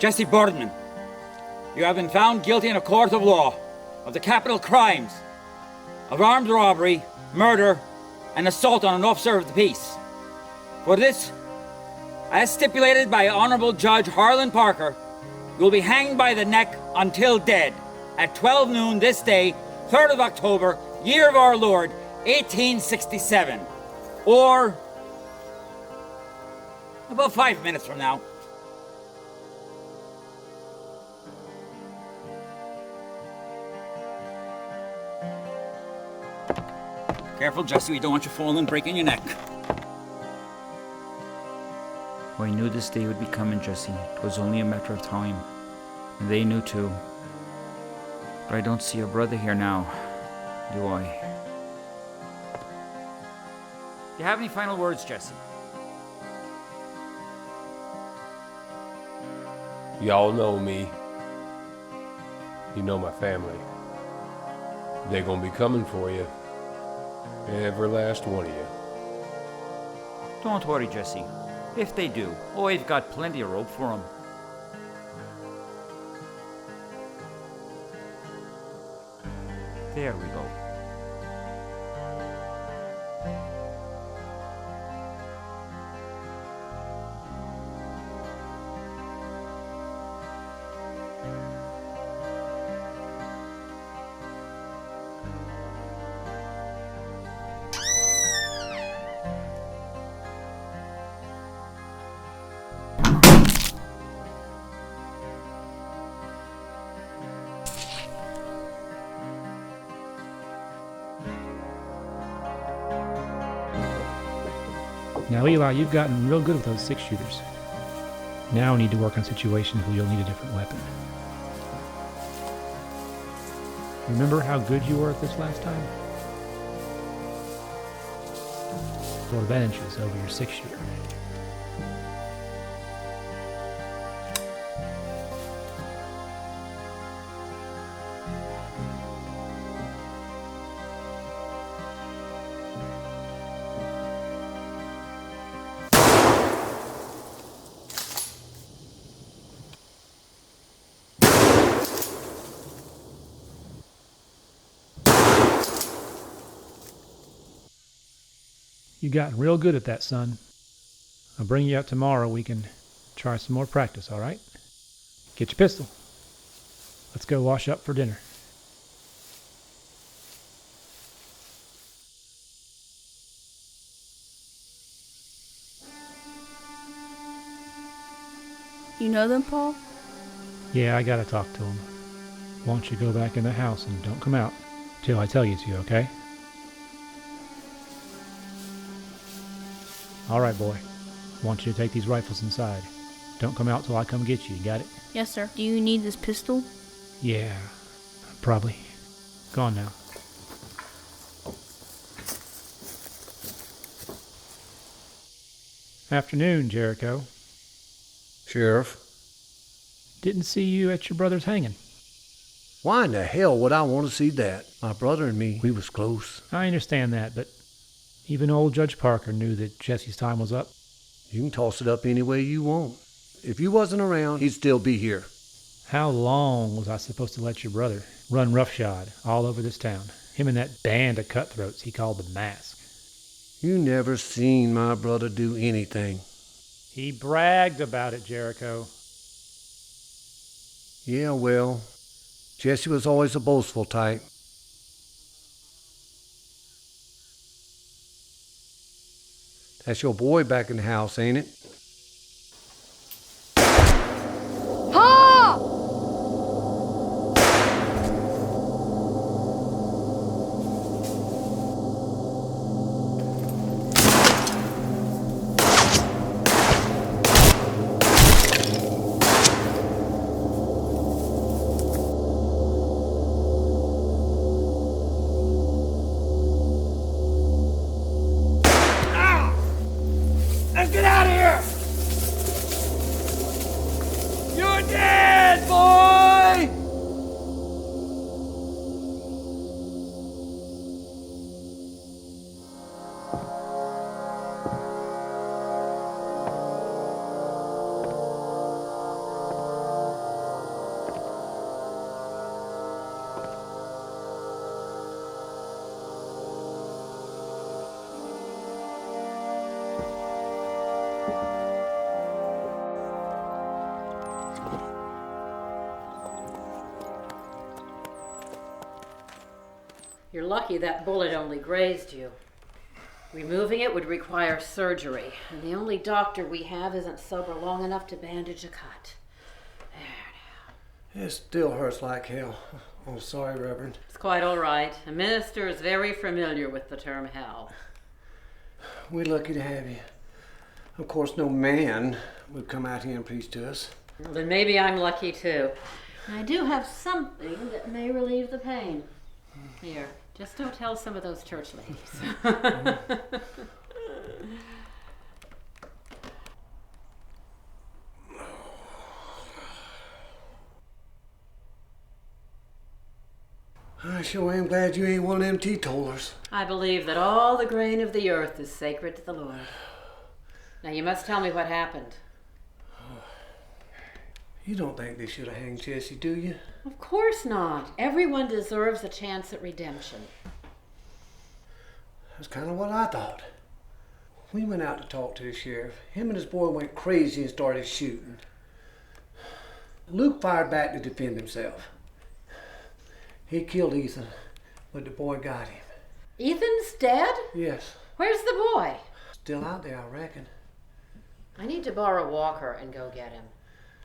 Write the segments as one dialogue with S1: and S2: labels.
S1: Jesse Boardman, you have been found guilty in a court of law of the capital crimes of armed robbery, murder, and assault on an officer of the peace. For this, as stipulated by Honorable Judge Harlan Parker, you will be hanged by the neck until dead at 12 noon this day, 3rd of October, year of our Lord, 1867. Or about 5 minutes from now. Careful, Jesse, we don't want you falling, breaking your neck.
S2: Oh, I knew this day would be coming, Jesse. It was only a matter of time. And they knew too. But I don't see your brother here now, do I?
S1: Do you have any final words, Jesse?
S3: Y'all know me. You know my family. They're gonna be coming for you. Every last one of you.
S2: Don't worry, Jesse. If they do, I've got plenty of rope for them. There we go.
S4: Now, Eli, you've gotten real good with those 6-shooters. Now we need to work on situations where you'll need a different weapon. Remember how good you were at this last time? 4 advantages over your 6-shooter. You've gotten real good at that, son. I'll bring you out tomorrow. We can try some more practice, all right? Get your pistol. Let's go wash up for dinner.
S5: You know them, Paul?
S4: Yeah, I gotta talk to him. Why don't you go back in the house and don't come out till I tell you to, okay? All right, boy. I want you to take these rifles inside. Don't come out till I come get you. You got it?
S5: Yes, sir. Do you need this pistol?
S4: Yeah, probably. Go on now. Afternoon, Jericho.
S6: Sheriff,
S4: Didn't see you at your brother's hanging.
S6: why in the hell would I want to see that? My brother and me, we was close.
S4: I understand that, but even old Judge Parker knew that Jesse's time was up.
S6: You can toss it up any way you want. If you wasn't around, he'd still be here.
S4: How long was I supposed to let your brother run roughshod all over this town? Him and that band of cutthroats he called the Mask.
S6: You never seen my brother do anything.
S4: He bragged about it, Jericho.
S6: Yeah, well, Jesse was always a boastful type. That's your boy back in the house, ain't it?
S5: Ha!
S1: Let's get out of here!
S7: You're lucky that bullet only grazed you. Removing it would require surgery, and the only doctor we have isn't sober long enough to bandage a cut.
S6: It still hurts like hell. Oh, sorry, Reverend.
S7: It's quite all right. A minister is very familiar with the term hell.
S6: We're lucky to have you. Of course, no man would come out here and preach to us.
S7: Well, then maybe I'm lucky too. I do have something that may relieve the pain. Here, just don't tell some of those church ladies.
S6: I sure am glad you ain't one of them teetotalers.
S7: I believe that all the grain of the earth is sacred to the Lord. Now you must tell me what happened.
S6: You don't think they should have hanged Jesse, do you?
S7: Of course not. Everyone deserves a chance at redemption.
S6: That's kind of what I thought. We went out to talk to the sheriff. Him and his boy went crazy and started shooting. Luke fired back to defend himself. He killed Ethan, but the boy got him.
S7: Ethan's dead?
S6: Yes.
S7: Where's the boy?
S6: Still out there, I reckon.
S7: I need to borrow Walker and go get him.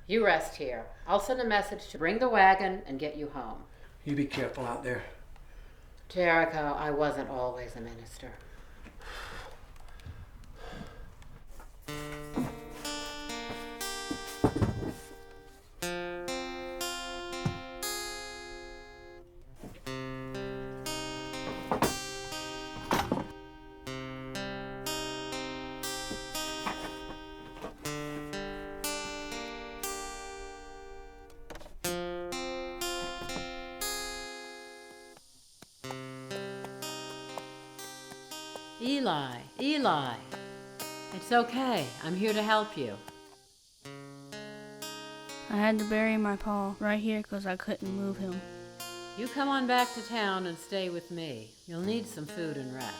S7: You rest here. I'll send a message to bring the wagon and get you home.
S6: You be careful out there.
S7: Jericho, I wasn't always a minister. Eli, it's okay. I'm here to help you.
S5: I had to bury my pa right here because I couldn't move him.
S7: You come on back to town and stay with me. You'll need some food and rest.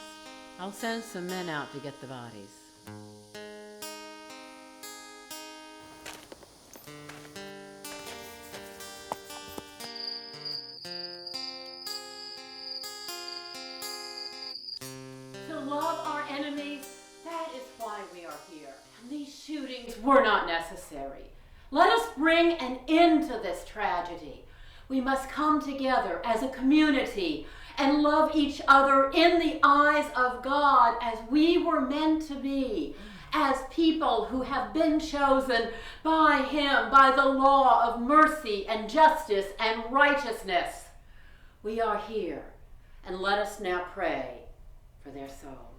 S7: I'll send some men out to get the bodies. To love our enemies, that is why we are here. And these shootings were not necessary. Let us bring an end to this tragedy. We must come together as a community and love each other in the eyes of God as we were meant to be, as people who have been chosen by Him, by the law of mercy and justice and righteousness. We are here, and let us now pray for their souls.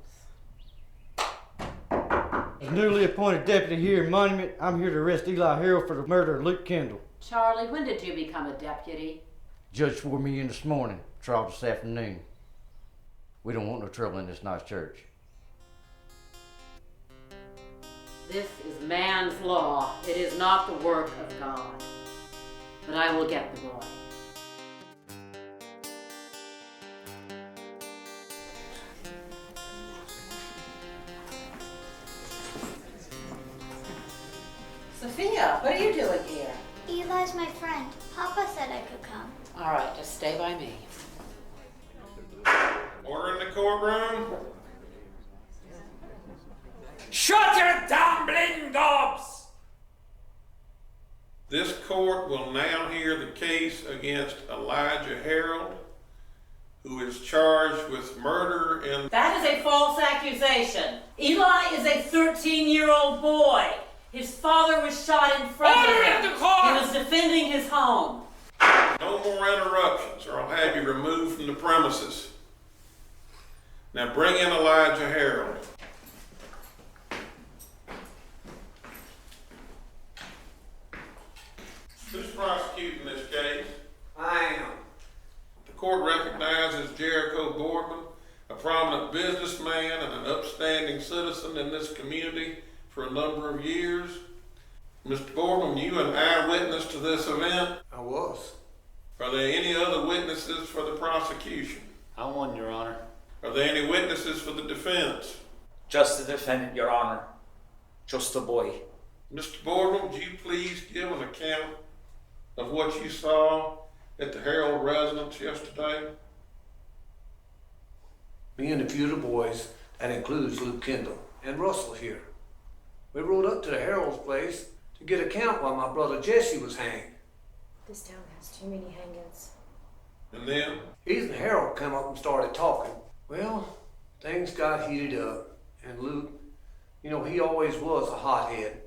S8: As newly appointed deputy here in Monument, I'm here to arrest Eli Harrell for the murder of Luke Kendall.
S7: Charlie, when did you become a deputy?
S8: Judge swore me in this morning, trial this afternoon. We don't want no trouble in this nice church.
S7: This is man's law. It is not the work of God. But I will get the boy. Sophia, what are you doing here?
S9: Eli's my friend. Papa said I could come.
S7: All right, just stay by me.
S10: Order in the courtroom.
S1: Shut your dumbling gobs!
S10: This court will now hear the case against Elijah Harold, who is charged with murder in...
S7: That is a false accusation. Eli is a 13-year-old boy. His father was shot in front of him.
S1: Order in the court!
S7: He was defending his home.
S10: No more interruptions, or I'll have you removed from the premises. Now bring in Elijah Harold. Who's prosecuting this case?
S6: I am.
S10: The court recognizes Jericho Boardman, a prominent businessman and an upstanding citizen in this community for a number of years. Mr. Boardman, you an eyewitness to this event?
S6: I was.
S10: Are there any other witnesses for the prosecution?
S11: I'm one, Your Honor.
S10: Are there any witnesses for the defense?
S1: Just the defendant, Your Honor.
S11: Just a boy.
S10: Mr. Boardman, would you please give an account of what you saw at the Harold residence yesterday?
S6: Me and a few of the boys, that includes Luke Kendall and Russell here, we rode up to the Harold's place to get a count while my brother Jesse was hanged.
S12: This town has too many hangings.
S10: And then?
S6: Heath and Harold come up and started talking. Well, things got heated up, and Luke, you know, he always was a hothead.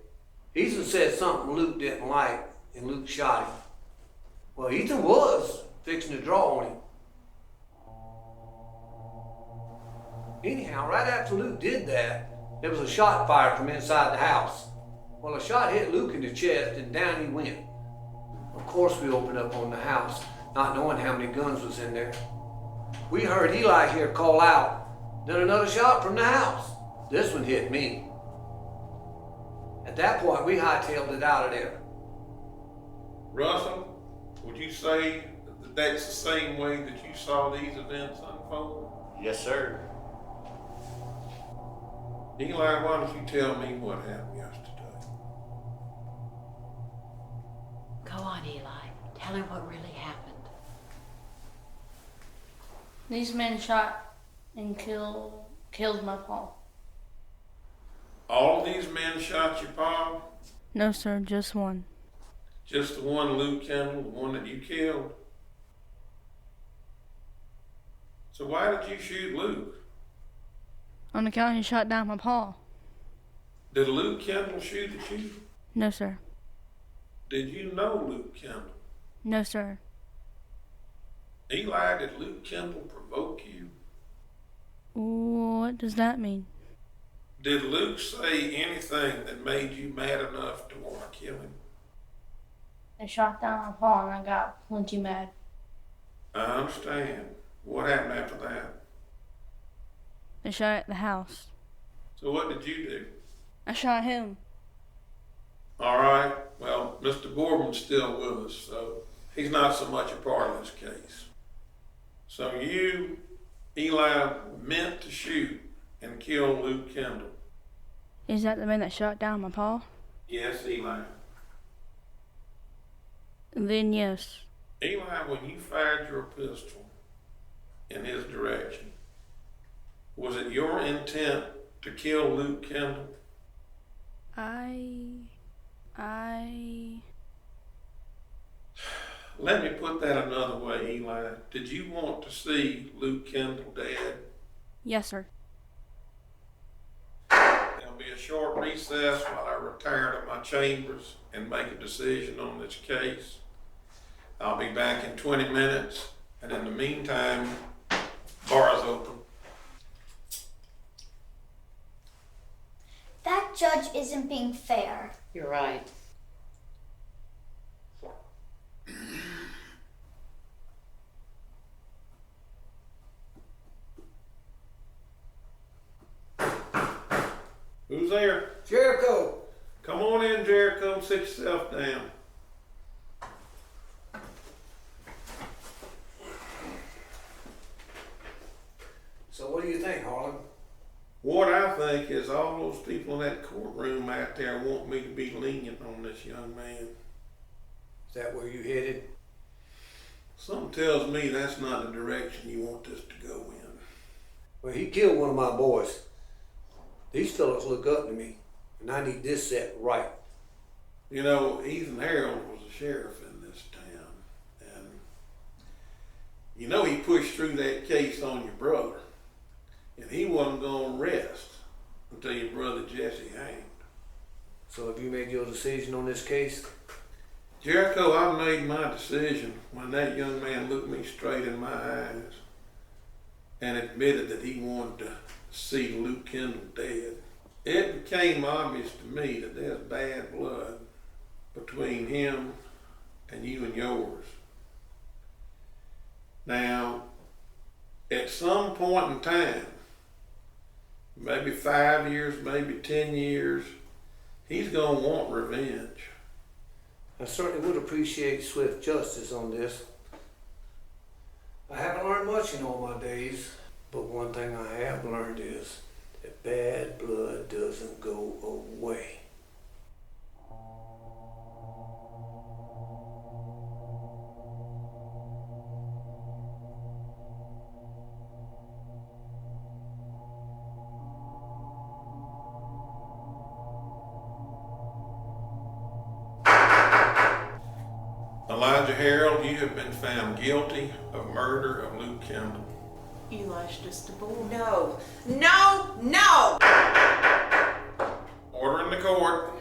S6: Ethan said something Luke didn't like, and Luke shot him. Well, Ethan was fixing to draw on him. Anyhow, right after Luke did that, there was a shot fired from inside the house. Well, a shot hit Luke in the chest, and down he went. Of course, we opened up on the house, not knowing how many guns was in there. We heard Eli here call out, then another shot from the house. This one hit me. At that point, we hightailed it out of there.
S10: Russell, would you say that that's the same way that you saw these events unfold?
S11: Yes, sir.
S10: Eli, why don't you tell me what happened yesterday?
S7: Go on, Eli. Tell him what really happened.
S5: These men shot and killed my pa.
S10: All these men shot your pa?
S5: No, sir, just one.
S10: Just the one, Luke Kendall, the one that you killed? So why did you shoot Luke?
S5: On account he shot down my pa.
S10: Did Luke Kendall shoot at you?
S5: No, sir.
S10: Did you know Luke Kendall?
S5: No, sir.
S10: Eli, did Luke Kendall provoke you?
S5: What does that mean?
S10: Did Luke say anything that made you mad enough to want to kill him?
S5: They shot down my pa and I got plenty mad.
S10: I understand. What happened after that?
S5: They shot at the house.
S10: So what did you do?
S5: I shot him.
S10: All right. Well, Mr. Boardman's still with us, so he's not so much a part of this case. So you, Eli, meant to shoot and kill Luke Kendall.
S5: Is that the man that shot down my pa?
S10: Yes, Eli.
S5: Then yes.
S10: Eli, when you fired your pistol in his direction, was it your intent to kill Luke Kendall? Let me put that another way, Eli. Did you want to see Luke Kendall dead?
S5: Yes, sir.
S10: There'll be a short recess while I retire to my chambers and make a decision on this case. I'll be back in 20 minutes, and in the meantime, bar is open.
S9: That judge isn't being fair.
S7: You're right.
S10: Who's there?
S6: Jericho!
S10: Come on in, Jericho. Sit yourself down.
S6: So what do you think, Harlan?
S10: What I think is all those people in that courtroom out there want me to be lenient on this young man.
S6: Is that where you headed?
S10: Something tells me that's not the direction you want this to go in.
S6: Well, he killed one of my boys. These fellas look up to me, and I need this set right.
S10: You know, Ethan Harold was a sheriff in this town, and you know he pushed through that case on your brother, and he wasn't going to rest until your brother Jesse hanged.
S6: So have you made your decision on this case?
S10: Jericho, I made my decision when that young man looked me straight in my eyes and admitted that he wanted to see Luke Kendall dead. It became obvious to me that there's bad blood between him and you and yours. Now, at some point in time, maybe 5 years, maybe 10 years, he's gonna want revenge.
S6: I certainly would appreciate swift justice on this. I haven't learned much in all my days, but one thing I have learned is that bad blood doesn't go away.
S10: Harold, you have been found guilty of murder of Luke Kendall.
S11: Eli's just a boy.
S13: No. No! No!
S10: Order in the court.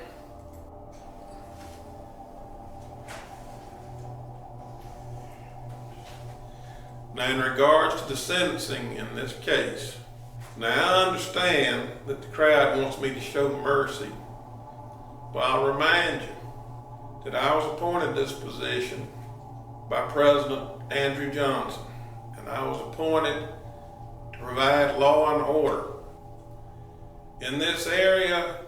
S10: Now, in regards to the sentencing in this case, now I understand that the crowd wants me to show mercy, but I'll remind you that I was appointed this position by President Andrew Johnson, and I was appointed to provide law and order. In this area,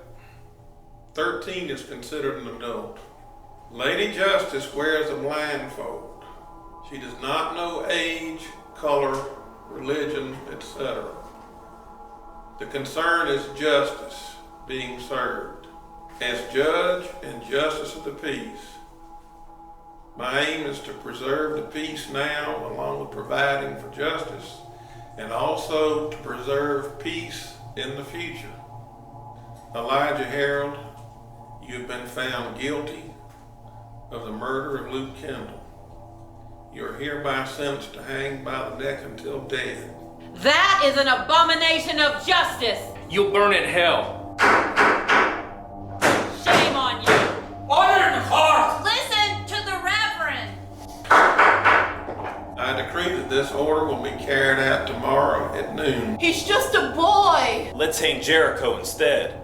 S10: 13 is considered an adult. Lady Justice wears a blindfold. She does not know age, color, religion, etc. The concern is justice being served. As judge and justice of the peace, my aim is to preserve the peace now, along with providing for justice, and also to preserve peace in the future. Elijah Harold, you have been found guilty of the murder of Luke Kendall. You are hereby sentenced to hang by the neck until dead.
S7: That is an abomination of justice!
S14: You'll burn in hell.
S7: Shame on you!
S1: Order in the court!
S7: Listen to the Reverend!
S10: I decree that this order will be carried out tomorrow at noon.
S11: He's just a boy!
S14: Let's hang Jericho instead.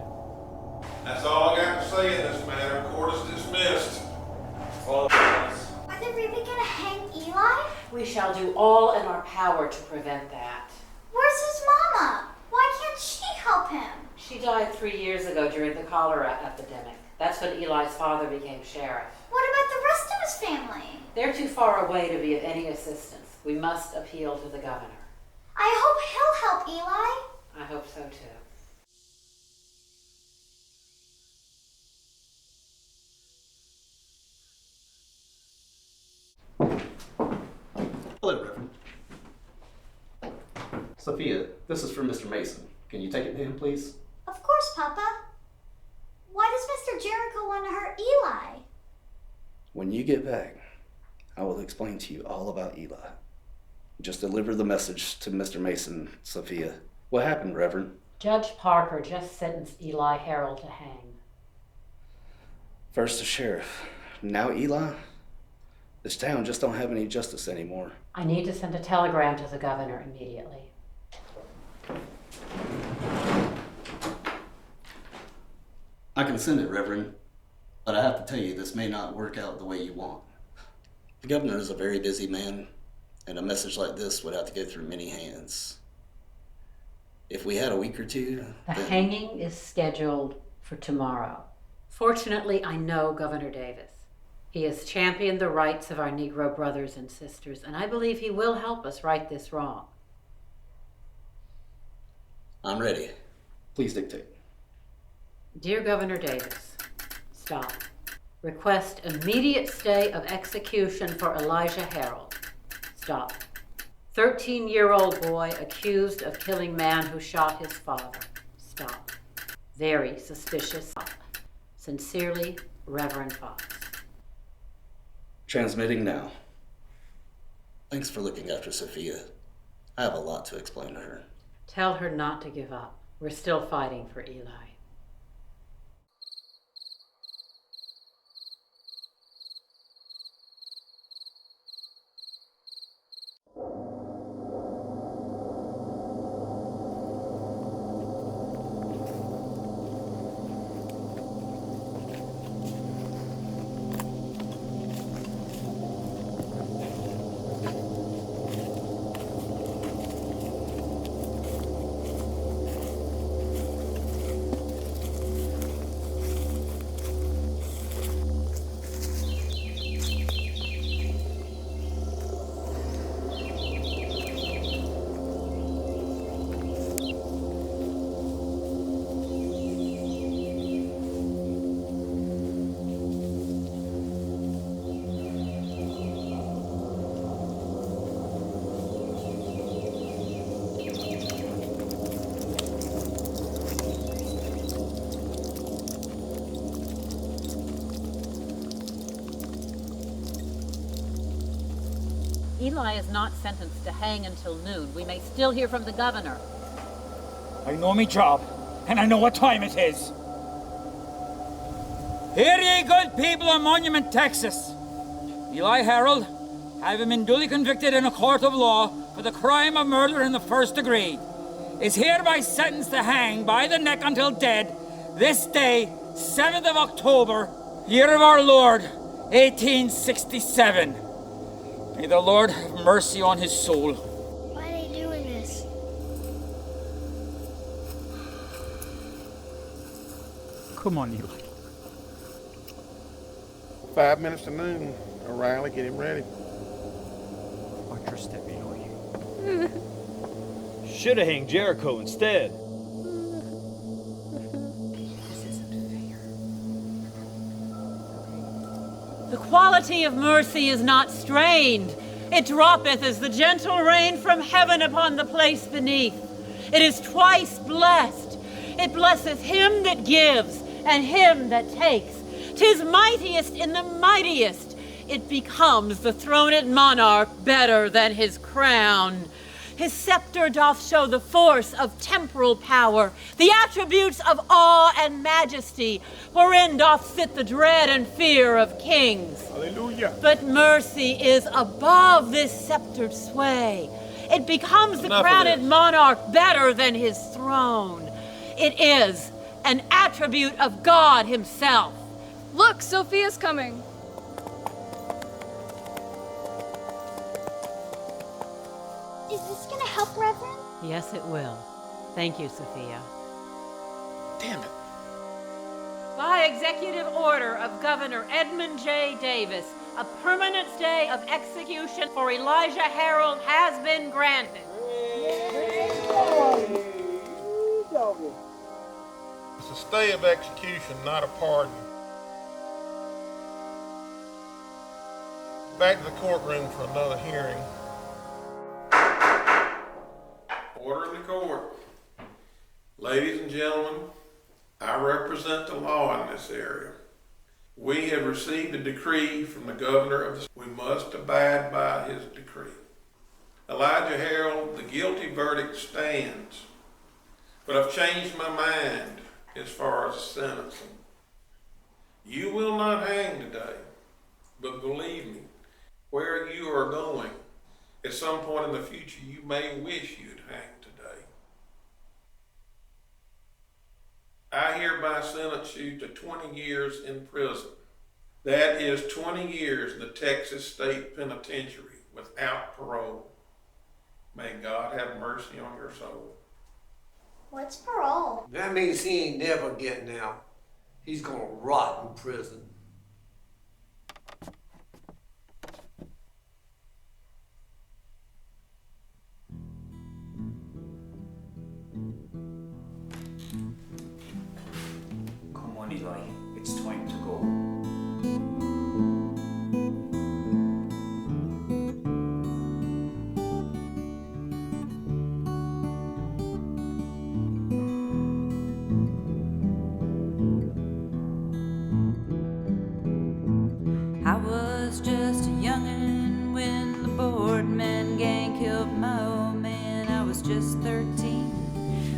S10: That's all I got to say in this matter. Court is dismissed.
S9: Are they really gonna hang Eli?
S7: We shall do all in our power to prevent that.
S9: Where's his mama? Why can't she help him?
S7: She died 3 years ago during the cholera epidemic. That's when Eli's father became sheriff.
S9: What about the rest of his family?
S7: They're too far away to be of any assistance. We must appeal to the governor.
S9: I hope he'll help Eli.
S7: I hope so too.
S15: Hello, Reverend. Sophia, this is from Mr. Mason. Can you take it to him, please?
S9: Of course, Papa. Why does Mr. Jericho want to hurt Eli?
S15: When you get back, I will explain to you all about Eli. Just deliver the message to Mr. Mason, Sophia. What happened, Reverend?
S7: Judge Parker just sentenced Eli Harold to hang.
S15: First the sheriff, now Eli? This town just don't have any justice anymore.
S7: I need to send a telegram to the governor immediately.
S15: I can send it, Reverend, but I have to tell you this may not work out the way you want. The governor is a very busy man, and a message like this would have to go through many hands. If we had a week or two,
S7: The hanging is scheduled for tomorrow. Fortunately, I know Governor Davis. He has championed the rights of our Negro brothers and sisters, and I believe he will help us right this wrong.
S15: I'm ready. Please dictate.
S7: Dear Governor Davis, stop. Request immediate stay of execution for Elijah Harold. Stop. 13-year-old boy accused of killing man who shot his father. Stop. Very suspicious. Sincerely, Reverend Fox.
S15: Transmitting now. Thanks for looking after Sophia. I have a lot to explain to her.
S7: Tell her not to give up. We're still fighting for Eli. Eli is not sentenced to hang until noon. We may still hear from the governor.
S1: I know me job, and I know what time it is. Hear ye, good people of Monument, Texas. Eli Harold, having been duly convicted in a court of law for the crime of murder in the first degree, is hereby sentenced to hang by the neck until dead this day, 7th of October, year of our Lord, 1867. May the Lord have mercy on his soul.
S9: Why are they doing this?
S2: Come on, Eli.
S10: 5 minutes to noon. O'Reilly, get him ready.
S2: Watch your step, Eli.
S14: Should have hanged Jericho instead.
S7: The quality of mercy is not strained. It droppeth as the gentle rain from heaven upon the place beneath. It is twice blessed. It blesseth him that gives and him that takes. 'Tis mightiest in the mightiest. It becomes the throned monarch better than his crown. His scepter doth show the force of temporal power, the attributes of awe and majesty, wherein doth sit the dread and fear of kings.
S10: Hallelujah.
S7: But mercy is above this sceptered sway. It becomes the crowned monarch better than his throne. It is an attribute of God himself.
S12: Look, Sophia's coming.
S9: Is this gonna help, Reverend?
S7: Yes, it will. Thank you, Sophia.
S10: Damn it.
S7: By executive order of Governor Edmund J. Davis, a permanent stay of execution for Elijah Harold has been granted.
S10: It's a stay of execution, not a pardon. Back to the courtroom for another hearing. Order in the court. Ladies and gentlemen, I represent the law in this area. We have received a decree from the governor of the state. We must abide by his decree. Elijah Harold, the guilty verdict stands, but I've changed my mind as far as sentencing. You will not hang today, but believe me, where you are going, at some point in the future, you may wish you'd hang today. I hereby sentence you to 20 years in prison. That is 20 years in the Texas State Penitentiary without parole. May God have mercy on your soul.
S9: What's parole?
S6: That means he ain't never getting out. He's gonna rot in prison.
S2: Come on, Eli. It's time to go.
S16: I was just a youngin' when the Boardman gang killed my old man. I was just 13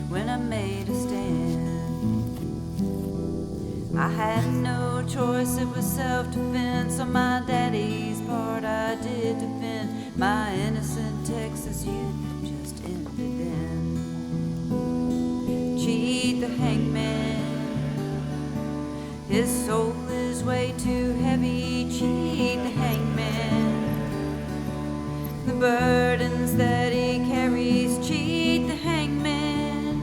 S16: when I made a stand. I had no choice, it was self-defense. On my daddy's part, I did defend my innocent Texas youth just ended then. Cheat the hangman, his soul is way too heavy. Cheat the hangman, the burdens that he carries. Cheat the hangman,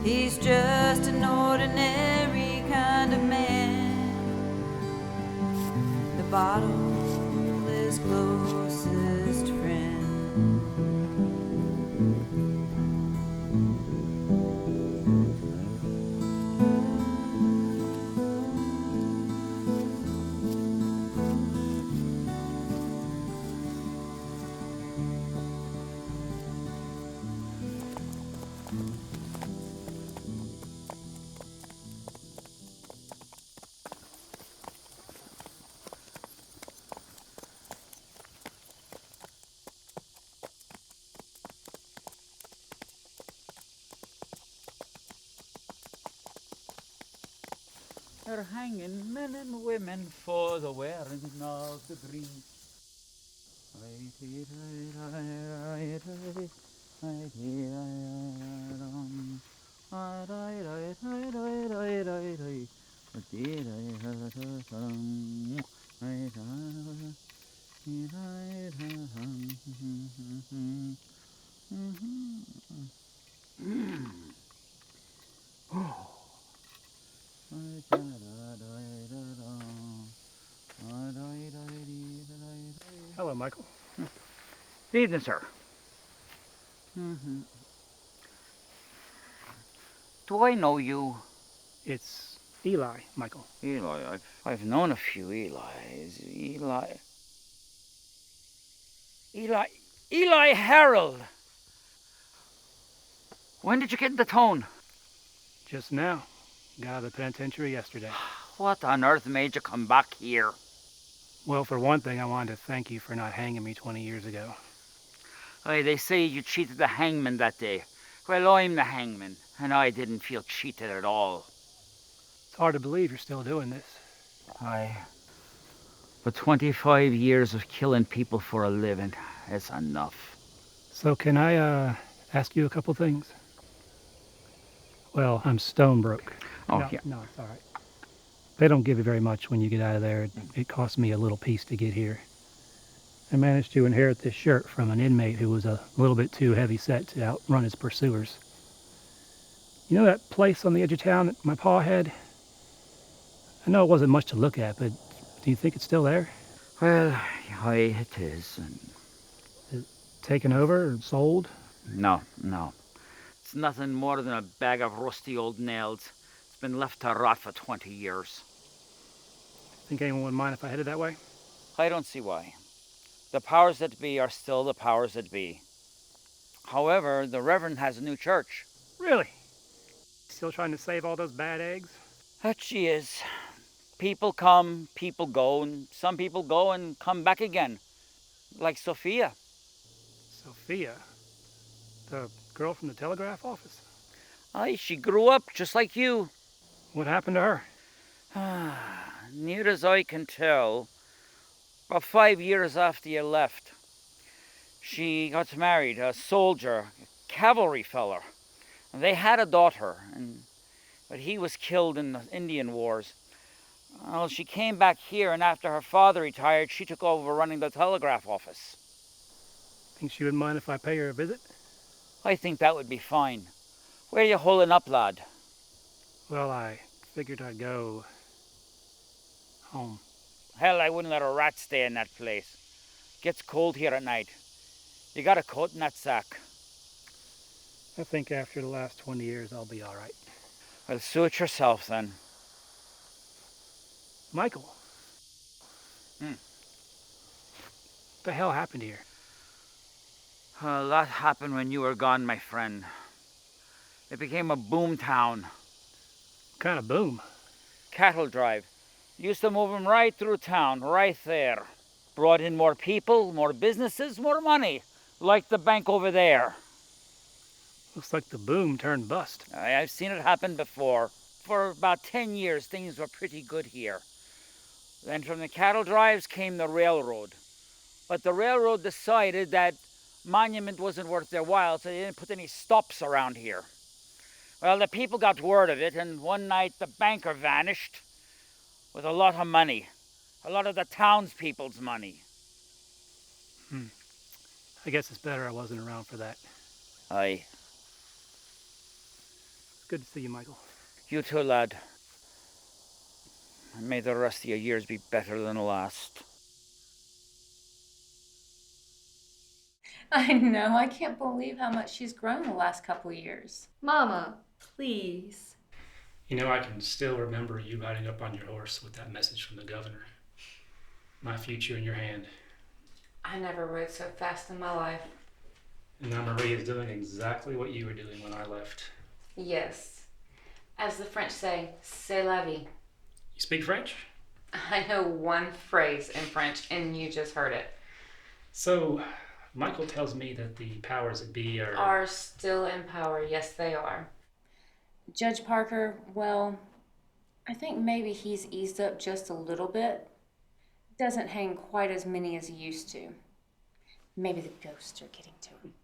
S16: he's just an ordinary kind of man. The bottle is closest friend.
S2: They're hanging men and women for the wearing of the green.
S4: Hello, Michael.
S2: Good evening, sir. Do I know you?
S4: It's Eli, Michael.
S2: Eli, I've known a few Elis. Eli Harold! When did you get into town?
S4: Just now. Got out of the penitentiary yesterday.
S2: What on earth made you come back here?
S4: Well, for one thing, I wanted to thank you for not hanging me 20 years ago.
S2: Aye, they say you cheated the hangman that day. Well, I'm the hangman, and I didn't feel cheated at all.
S4: It's hard to believe you're still doing this.
S2: Aye. But 25 years of killing people for a living, it's enough.
S4: So can I, ask you a couple things? Well, I'm stone broke.
S2: Oh,
S4: no,
S2: yeah.
S4: No, it's all right. They don't give you very much when you get out of there. It cost me a little piece to get here. I managed to inherit this shirt from an inmate who was a little bit too heavy set to outrun his pursuers. You know that place on the edge of town that my pa had? I know it wasn't much to look at, but do you think it's still there?
S2: Well, aye, it is.
S4: Is it taken over or sold?
S2: No. It's nothing more than a bag of rusty old nails. It's been left to rot for 20 years.
S4: Think anyone would mind if I headed that way?
S2: I don't see why. The powers that be are still the powers that be. However, the Reverend has a new church.
S4: Really? Still trying to save all those bad eggs?
S2: That she is. People come, people go, and some people go and come back again. Like Sophia.
S4: Sophia? The girl from the telegraph office?
S2: Aye, she grew up just like you.
S4: What happened to her?
S2: Near as I can tell, about 5 years after you left, she got married, a soldier, a cavalry feller. And they had a daughter, but he was killed in the Indian Wars. Well, she came back here, and after her father retired, she took over running the telegraph office.
S4: Think she would mind if I pay her a visit?
S2: I think that would be fine. Where are you holding up, lad?
S4: Well, I figured I'd go home.
S2: Hell, I wouldn't let a rat stay in that place. Gets cold here at night. You got a coat in that sack.
S4: I think after the last 20 years, I'll be all right.
S2: Well, suit yourself, then.
S4: Michael. What the hell happened here?
S2: A lot happened when you were gone, my friend. It became a boom town.
S4: What kind of boom?
S2: Cattle drive. Used to move them right through town, right there. Brought in more people, more businesses, more money. Like the bank over there.
S4: Looks like the boom turned bust.
S2: I've seen it happen before. For about 10 years, things were pretty good here. Then from the cattle drives came the railroad. But the railroad decided that Monument wasn't worth their while, so they didn't put any stops around here. Well, the people got word of it, and one night the banker vanished with a lot of money. A lot of the townspeople's money.
S4: I guess it's better I wasn't around for that.
S2: Aye.
S4: It's good to see you, Michael.
S2: You too, lad. And may the rest of your years be better than the last.
S17: I know. I can't believe how much she's grown the last couple years.
S12: Mama, please.
S4: You know, I can still remember you riding up on your horse with that message from the governor. My future in your hand.
S17: I never rode so fast in my life.
S4: And now Marie is doing exactly what you were doing when I left.
S17: Yes. As the French say, c'est la vie.
S4: You speak French?
S17: I know one phrase in French, and you just heard it.
S4: So, Michael tells me that the powers that be
S17: are still in power. Yes, they are. Judge Parker, well,
S18: I think maybe he's eased up just a little bit. Doesn't hang quite as many as he used to. Maybe the ghosts are getting to him.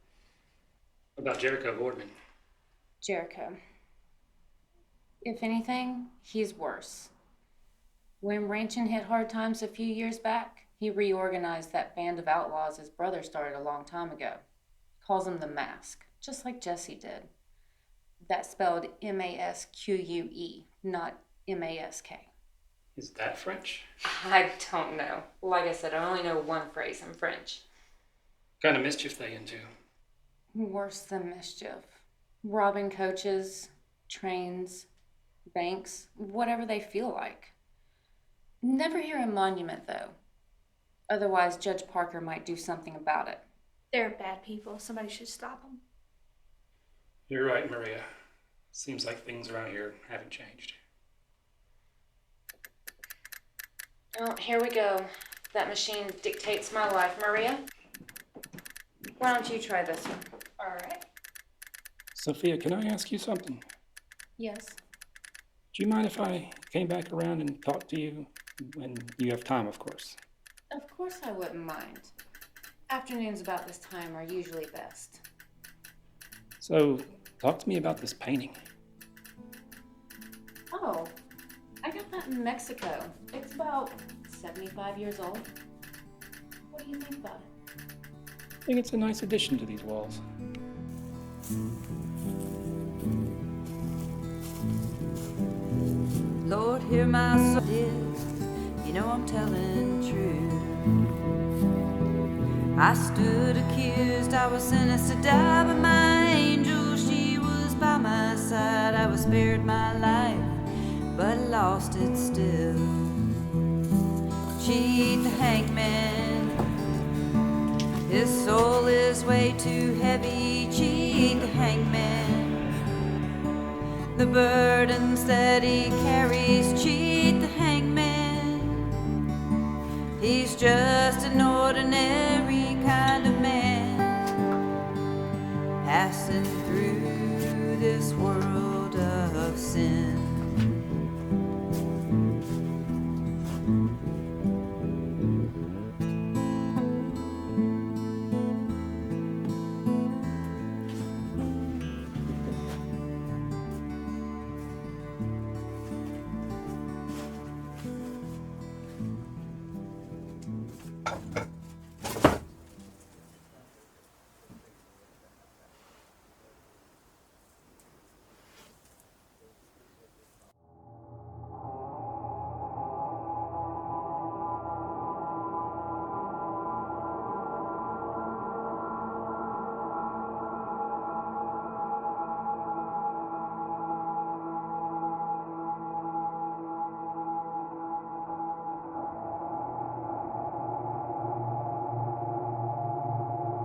S4: What about Jericho Boardman?
S18: Jericho. If anything, he's worse. When ranching hit hard times a few years back, he reorganized that band of outlaws his brother started a long time ago. Calls them the Mask, just like Jesse did. That's spelled Masque, not Mask.
S4: Is that French?
S18: I don't know. Like I said, I only know one phrase in French.
S4: What kind of mischief they into?
S18: Worse than mischief. Robbing coaches, trains, banks, whatever they feel like. Never hear a monument, though. Otherwise, Judge Parker might do something about it.
S5: They're bad people. Somebody should stop them.
S4: You're right, Maria. Seems like things around here haven't changed.
S18: Oh, here we go. That machine dictates my life, Maria. Why don't you try this one? All right.
S4: Sophia, can I ask you something?
S18: Yes.
S4: Do you mind if I came back around and talked to you when you have time, of course?
S18: Of course I wouldn't mind. Afternoons about this time are usually best.
S4: So, talk to me about this painting.
S18: Oh, I got that in Mexico. It's about 75 years old. What do you think about it?
S4: I think it's a nice addition to these walls.
S16: Lord, hear my soul, dear. You know I'm telling the truth. I stood accused, I was sentenced to die, but my angel, she was by my side. I was spared my life, but lost it still. Cheat the hangman, his soul is way too heavy. Cheat the hangman, the burdens that he carries. Cheat the hangman, he's just an ordinary kind of man, passing through this world of sin.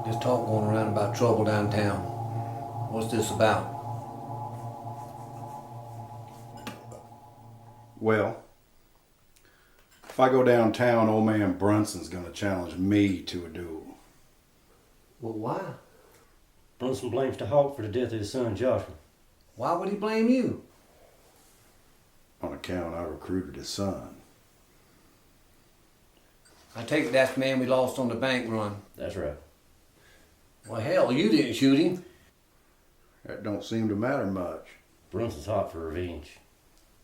S6: There's talk going around about trouble downtown. What's this about?
S19: Well, if I go downtown, old man Brunson's gonna challenge me to a duel.
S6: Well, why?
S20: Brunson blames the Hawk for the death of his son Joshua.
S6: Why would he blame you?
S19: On account I recruited his son.
S6: I take it that's the man we lost on the bank run.
S20: That's right.
S6: Well, hell, you didn't shoot him.
S19: That don't seem to matter much.
S20: Brunson's hot for revenge.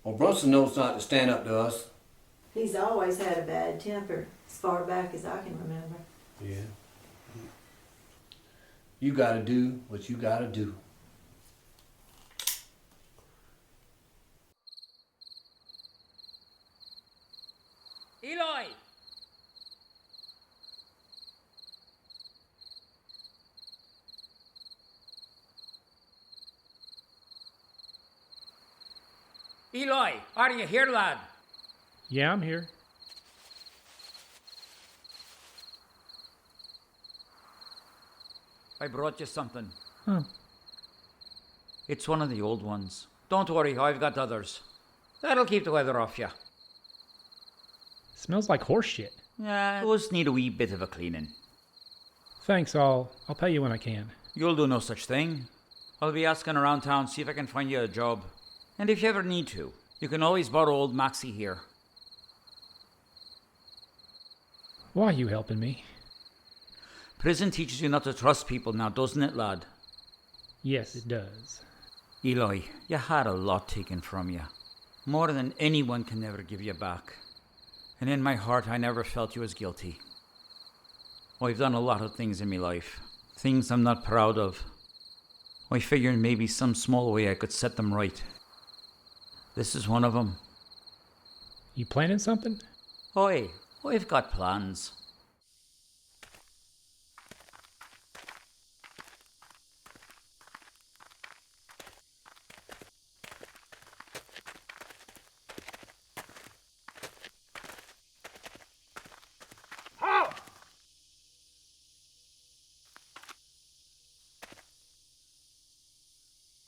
S6: Well, Brunson knows not to stand up to us.
S21: He's always had a bad temper, as far back as I can remember.
S6: Yeah. You gotta do what you gotta do.
S2: Eloy! Eloy, are you here, lad?
S4: Yeah, I'm here.
S1: I brought you something.
S4: Huh.
S1: It's one of the old ones. Don't worry, I've got others. That'll keep the weather off you.
S4: Smells like horse shit.
S1: Yeah, those need a wee bit of a cleaning.
S4: Thanks, I'll pay you when I can.
S1: You'll do no such thing. I'll be asking around town, see if I can find you a job. And if you ever need to,
S2: You can always borrow old Moxie here.
S3: Why are you helping me?
S2: Prison teaches you not to trust people now, doesn't it, lad?
S3: Yes, it does.
S2: Eli, you had a lot taken from you. More than anyone can ever give you back. And in my heart, I never felt you as guilty. I've done a lot of things in my life. Things I'm not proud of. I figured maybe some small way I could set them right. This is one of them.
S3: You planning something?
S2: I've got plans.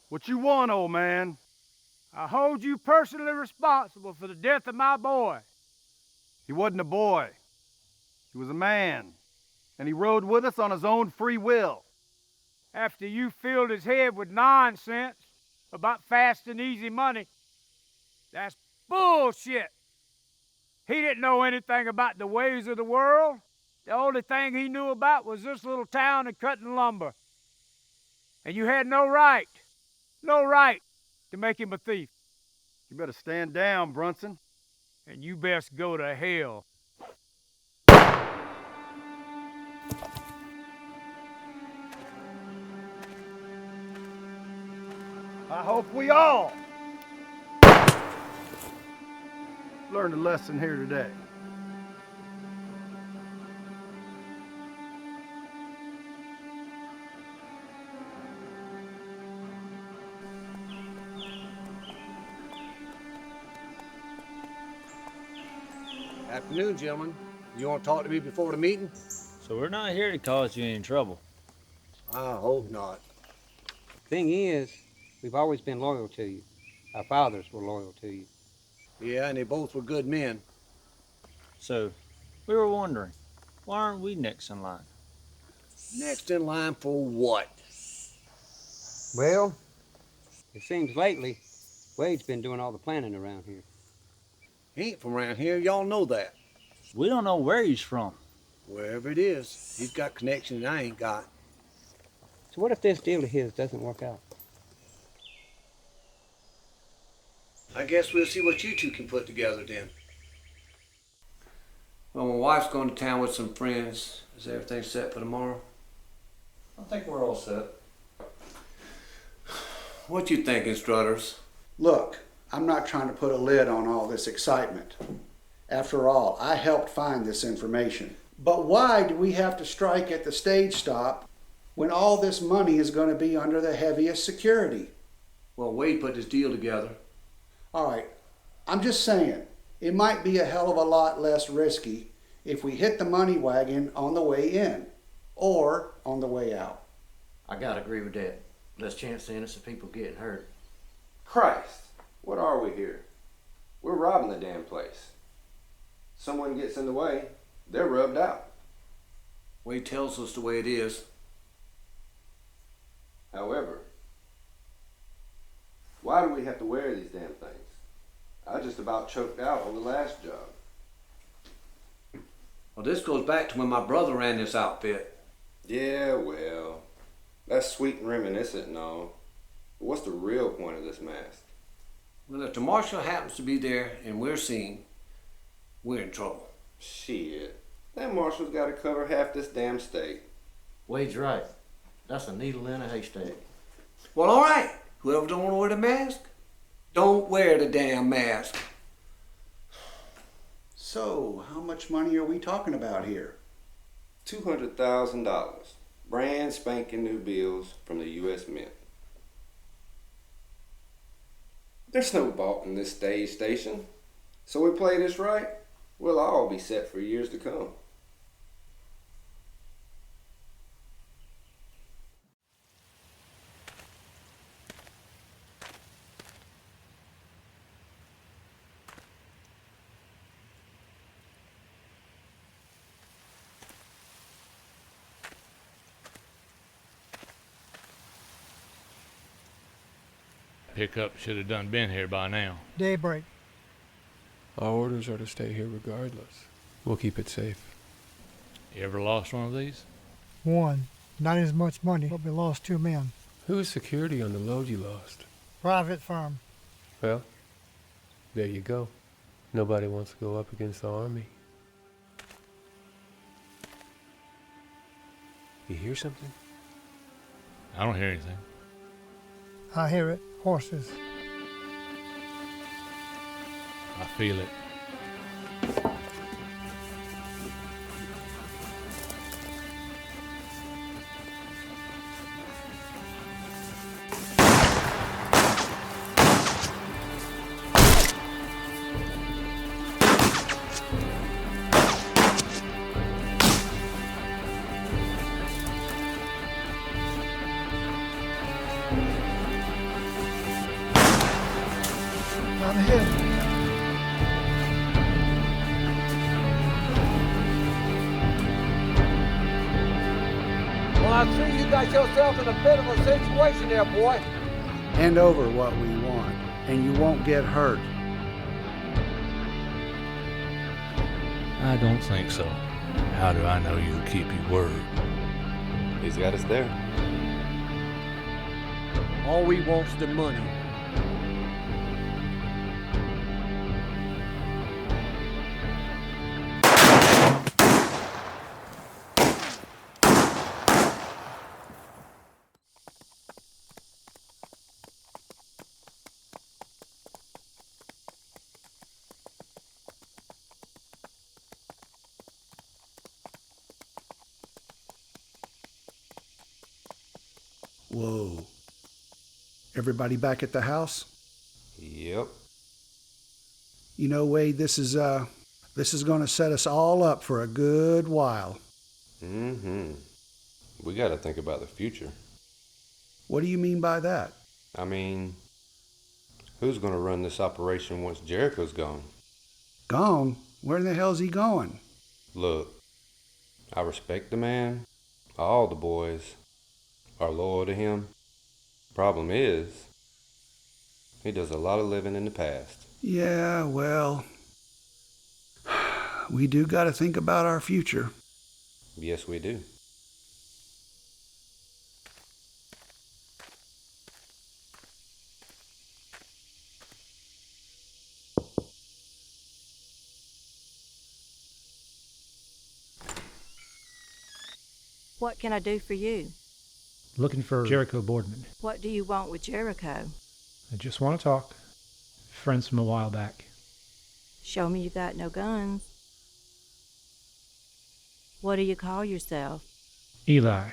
S22: What you want, old man? I hold you personally responsible for the death of my boy. He wasn't a boy. He was a man. And he rode with us on his own free will. After you filled his head with nonsense about fast and easy money, that's bullshit. He didn't know anything about the ways of the world. The only thing he knew about was this little town and cutting lumber. And you had no right to make him a thief. You better stand down, Brunson. And you best go to hell. I hope we all learned a lesson here today.
S6: Afternoon, gentlemen. You want to talk to me before the meeting?
S14: So we're not here to cause you any trouble.
S6: I hope not.
S23: Thing is, we've always been loyal to you. Our fathers were loyal to you.
S6: Yeah, and they both were good men.
S14: So, we were wondering, why aren't we next in line?
S6: Next in line for what?
S23: Well, it seems lately, Wade's been doing all the planning around here.
S6: He ain't from around here, y'all know that.
S14: We don't know where he's from.
S6: Wherever it is, he's got connections I ain't got.
S23: So what if this deal of his doesn't work out?
S6: I guess we'll see what you two can put together then. Well, my wife's going to town with some friends. Is everything set for tomorrow?
S15: I think we're all set.
S6: What you thinking, Strutters?
S24: Look, I'm not trying to put a lid on all this excitement. After all, I helped find this information. But why do we have to strike at the stage stop when all this money is going to be under the heaviest security?
S6: Well, Wade put this deal together.
S24: All right, I'm just saying, it might be a hell of a lot less risky if we hit the money wagon on the way in or on the way out.
S8: I gotta agree with that. Less chance of innocent people getting hurt.
S25: Christ, what are we here? We're robbing the damn place. Someone gets in the way, they're rubbed out.
S6: Wade tells us the way it is.
S25: However, why do we have to wear these damn things? I just about choked out on the last job.
S6: Well, this goes back to when my brother ran this outfit.
S25: Yeah, well, that's sweet and reminiscent and all. But what's the real point of this mask?
S6: Well, if the marshal happens to be there and we're seen, we're in trouble.
S25: Shit. That marshal's got to cover half this damn state.
S8: Wade's right. That's a needle in a haystack.
S6: Well, all right. Whoever don't want to wear the mask, don't wear the damn mask.
S24: So, how much money are we talking about here?
S25: $200,000. Brand spanking new bills from the U.S. Mint. There's no vault in this stage station. So we play this right, we'll all be set for years to come.
S7: Pickup should have done been here by now.
S9: Daybreak.
S10: Our orders are to stay here regardless. We'll keep it safe.
S7: You ever lost one of these?
S9: One. Not as much money, but we lost 2 men.
S10: Who is security on the load you lost?
S9: Private firm.
S10: Well, there you go. Nobody wants to go up against the army. You hear something?
S7: I don't hear anything.
S9: I hear it. Horses.
S7: I feel it.
S9: I'm hit.
S6: Well, I see you got yourself in a bit of a situation there, boy.
S24: Hand over what we want, and you won't get hurt.
S7: I don't think so. How do I know you'll keep your word?
S25: He's got us there.
S6: All we want's the money.
S24: Whoa. Everybody back at the house?
S25: Yep.
S24: You know, Wade, this is going to set us all up for a good while.
S25: Mm-hmm. We got to think about the future.
S24: What do you mean by that?
S25: I mean, who's going to run this operation once Jericho's gone?
S24: Gone? Where in the hell's he going?
S25: Look, I respect the man. All the boys are loyal to him. Problem is, he does a lot of living in the past.
S24: Yeah, well, we do got to think about our future.
S25: Yes, we do.
S11: What can I do for you?
S3: Looking for Jericho Boardman.
S11: What do you want with Jericho?
S3: I just want to talk. Friends from a while back.
S11: Show me you got no guns. What do you call yourself?
S3: Eli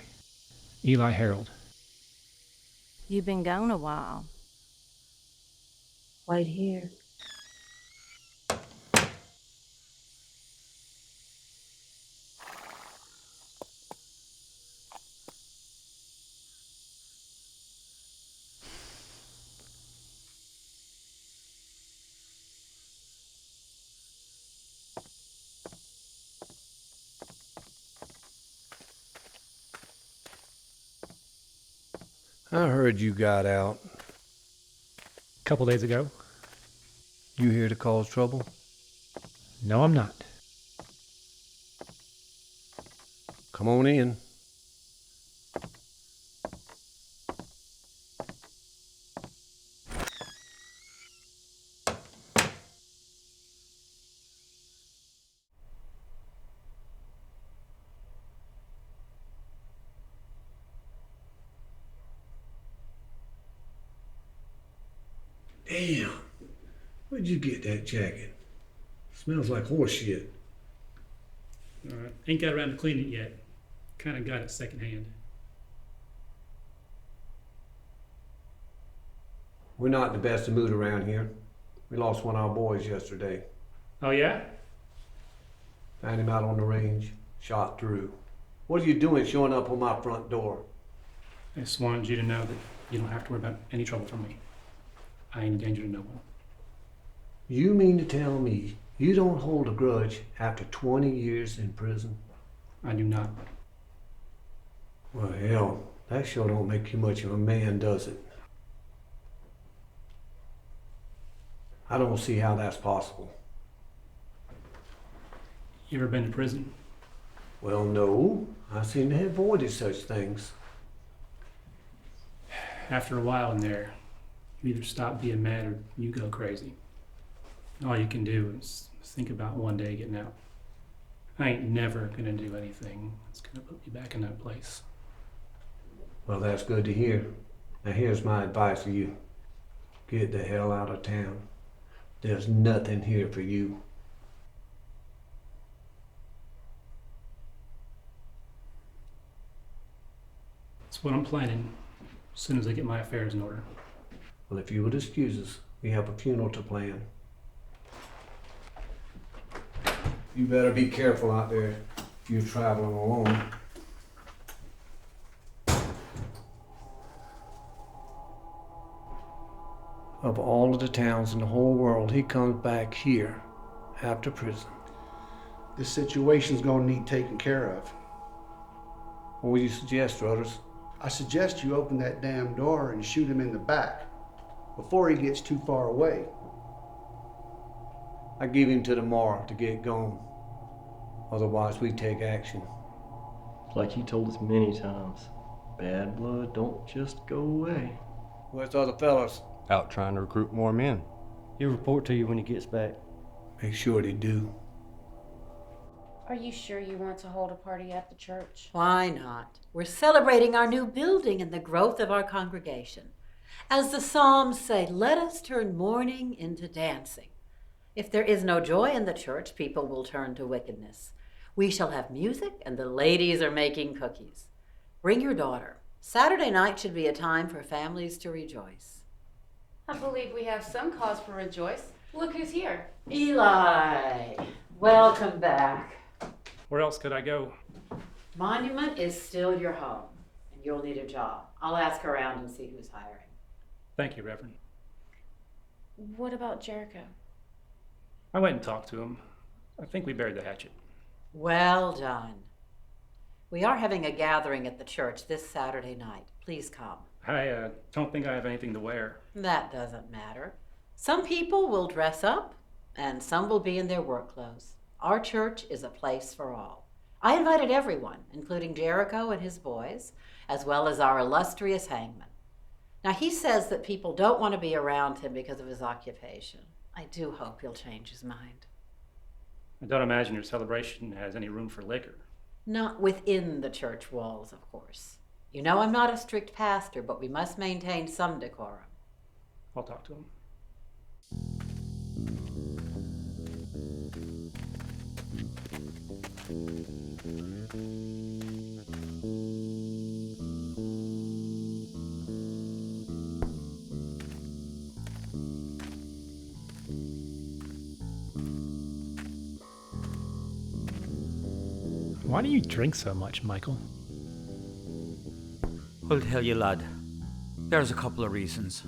S3: Harold.
S11: You've been gone a while. Wait here.
S25: I heard you got out.
S3: A couple days ago.
S25: You here to cause trouble?
S3: No, I'm not.
S25: Come on in.
S6: Damn. Where'd you get that jacket? Smells like horse shit.
S4: Ain't got around to cleaning it yet. Kind of got it secondhand.
S6: We're not in the best of mood around here. We lost one of our boys yesterday.
S4: Oh, yeah?
S6: Found him out on the range, shot through. What are you doing showing up on my front door?
S4: I just wanted you to know that you don't have to worry about any trouble from me. I ain't a danger to no one.
S6: You mean to tell me you don't hold a grudge after 20 years in prison?
S4: I do not.
S6: Well, hell, that sure don't make you much of a man, does it? I don't see how that's possible.
S4: You ever been to prison?
S6: Well, no. I seem to have avoided such things.
S4: After a while in there, you either stop being mad or you go crazy. All you can do is think about one day getting out. I ain't never gonna do anything that's gonna put me back in that place.
S6: Well, that's good to hear. Now here's my advice to you. Get the hell out of town. There's nothing here for you.
S4: That's what I'm planning, as soon as I get my affairs in order.
S6: Well, if you would excuse us, we have a funeral to plan. You better be careful out there if you're traveling alone. Of all of the towns in the whole world, he comes back here after prison.
S24: This situation's gonna need taken care of.
S6: What would you suggest, Rudders?
S24: I suggest you open that damn door and shoot him in the back before he gets too far away.
S6: I give him till tomorrow to get going. Otherwise, we take action.
S10: Like you told us many times, bad blood don't just go away.
S6: Where's the other fellas?
S25: Out trying to recruit more men.
S10: He'll report to you when he gets back.
S6: Make sure they do.
S5: Are you sure you want to hold a party at the church?
S12: Why not? We're celebrating our new building and the growth of our congregation. As the Psalms say, let us turn mourning into dancing. If there is no joy in the church, people will turn to wickedness. We shall have music, and the ladies are making cookies. Bring your daughter. Saturday night should be a time for families to rejoice.
S5: I believe we have some cause for rejoice. Look who's here.
S12: Eli, welcome back.
S4: Where else could I go?
S12: Monument is still your home, and you'll need a job. I'll ask around and see who's hiring.
S4: Thank you, Reverend.
S5: What about Jericho?
S4: I went and talked to him. I think we buried the hatchet.
S12: Well done. We are having a gathering at the church this Saturday night. Please come.
S4: I don't think I have anything to wear.
S12: That doesn't matter. Some people will dress up, and some will be in their work clothes. Our church is a place for all. I invited everyone, including Jericho and his boys, as well as our illustrious Hangman. Now, he says that people don't want to be around him because of his occupation. I do hope he'll change his mind.
S4: I don't imagine your celebration has any room for liquor.
S12: Not within the church walls, of course. You know I'm not a strict pastor, but we must maintain some decorum.
S4: I'll talk to him. Why do you drink so much, Michael?
S2: I'll tell you, lad. There's a couple of reasons.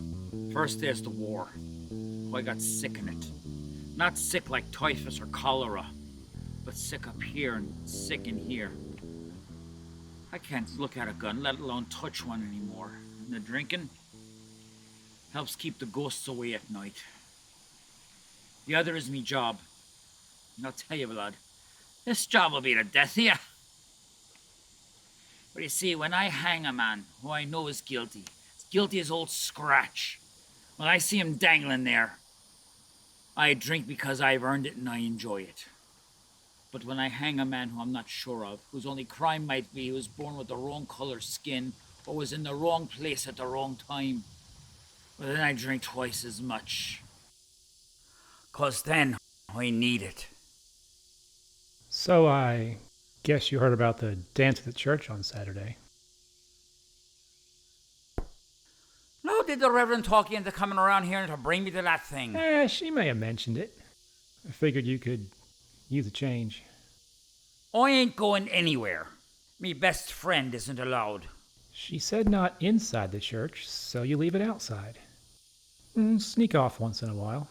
S1: First, there's the war. I got sick in it. Not sick like typhus or cholera, but sick up here and sick in here. I can't look at a gun, let alone touch one anymore. And the drinking helps keep the ghosts away at night. The other is me job. And I'll tell you, lad, this job will be the death of you. But you see, when I hang a man who I know is guilty, as guilty as old Scratch, when I see him dangling there, I drink because I've earned it and I enjoy it. But when I hang a man who I'm not sure of, whose only crime might be he was born with the wrong color skin or was in the wrong place at the wrong time, well, then I drink twice as much. 'Cause then I need it.
S3: So I guess you heard about the dance at the church on Saturday.
S2: No, did the Reverend talk you into coming around here and to bring me to that thing?
S3: She may have mentioned it. I figured you could use a change.
S2: I ain't going anywhere. Me best friend isn't allowed.
S3: She said not inside the church, so you leave it outside. Sneak off once in a while.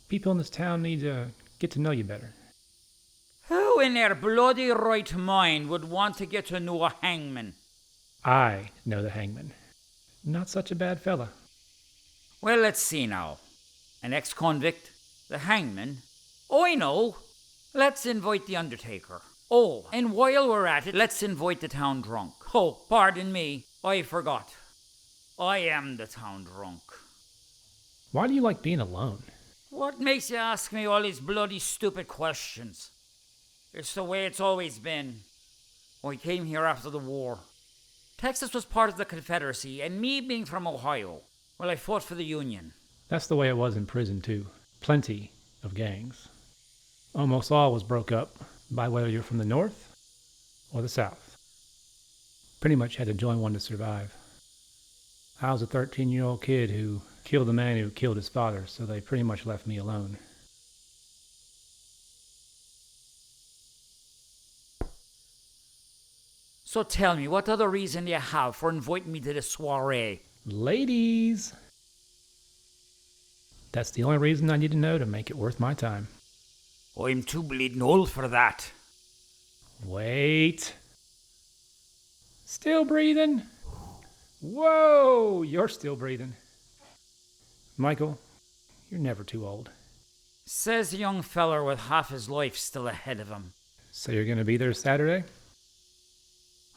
S3: People in this town need to get to know you better.
S2: Who in their bloody right mind would want to get to know a hangman?
S3: I know the Hangman. Not such a bad fella.
S2: Well, let's see now. An ex-convict? The Hangman? Oh, I know. Let's invite the Undertaker. Oh, and while we're at it, let's invite the town drunk. Oh, pardon me, I forgot. I am the town drunk.
S3: Why do you like being alone?
S2: What makes you ask me all these bloody stupid questions? It's the way it's always been. I came here after the war. Texas was part of the Confederacy, and me being from Ohio, well, I fought for the Union.
S3: That's the way it was in prison, too. Plenty of gangs. Almost all was broke up by whether you're from the North or the South. Pretty much had to join one to survive. I was a 13-year-old kid who killed the man who killed his father, so they pretty much left me alone.
S2: So tell me, what other reason do you have for inviting me to this soiree?
S3: Ladies! That's the only reason I need to know to make it worth my time.
S2: I'm too bleeding old for that.
S3: Wait. Still breathing? Whoa, you're still breathing. Michael, you're never too old.
S2: Says a young feller with half his life still ahead of him.
S3: So you're going to be there Saturday?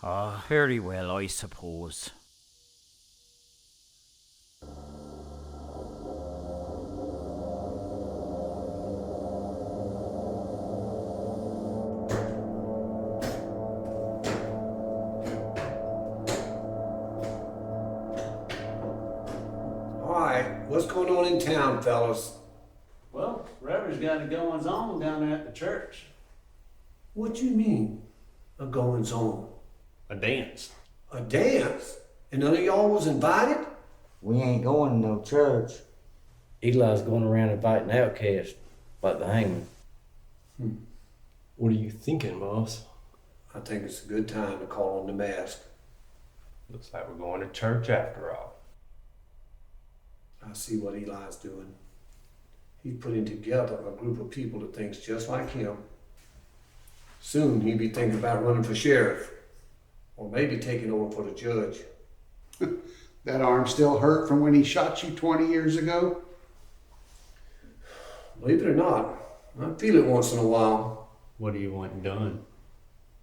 S2: Ah, very well, I suppose.
S6: What's going on in town, fellas?
S20: Well, Reverend's got a goings on down there at the church.
S6: What you mean, a goings on?
S20: A dance.
S6: A dance? And none of y'all was invited?
S13: We ain't going to no church.
S10: Eli's going around inviting outcasts, like the Hangman.
S20: What are you thinking, boss?
S6: I think it's a good time to call on the mask.
S25: Looks like we're going to church after all.
S6: I see what Eli's doing. He's putting together a group of people that thinks just like him. Soon he'll be thinking about running for sheriff, or maybe taking over for the judge.
S24: That arm still hurt from when he shot you 20 years ago?
S6: Believe it or not, I feel it once in a while.
S20: What do you want done?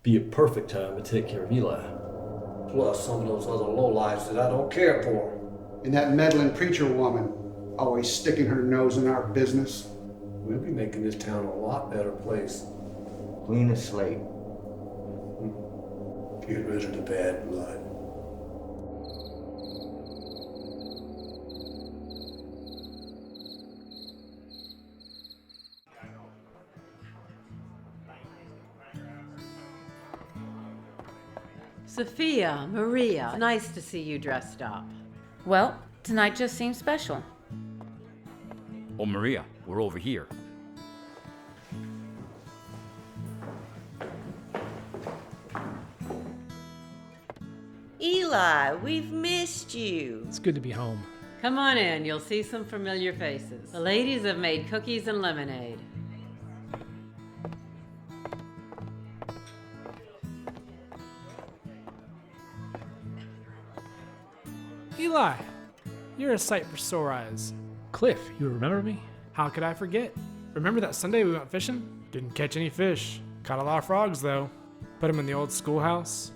S20: Be a perfect time to take care of Eli.
S6: Plus some of those other lowlifes that I don't care for.
S24: And that meddling preacher woman, always sticking her nose in our business.
S6: We'll be making this town a lot better place.
S13: Clean as slate.
S6: Get rid of the bad blood.
S12: Sophia, Maria, nice to see you dressed up.
S5: Well, tonight just seems special.
S1: Oh, Maria, we're over here.
S16: Eli, we've missed you.
S3: It's good to be home.
S12: Come on in, you'll see some familiar faces. The ladies have made cookies and lemonade.
S17: Eli, you're a sight for sore eyes.
S3: Cliff, you remember me?
S17: How could I forget? Remember that Sunday we went fishing? Didn't catch any fish. Caught a lot of frogs, though. Put them in the old schoolhouse.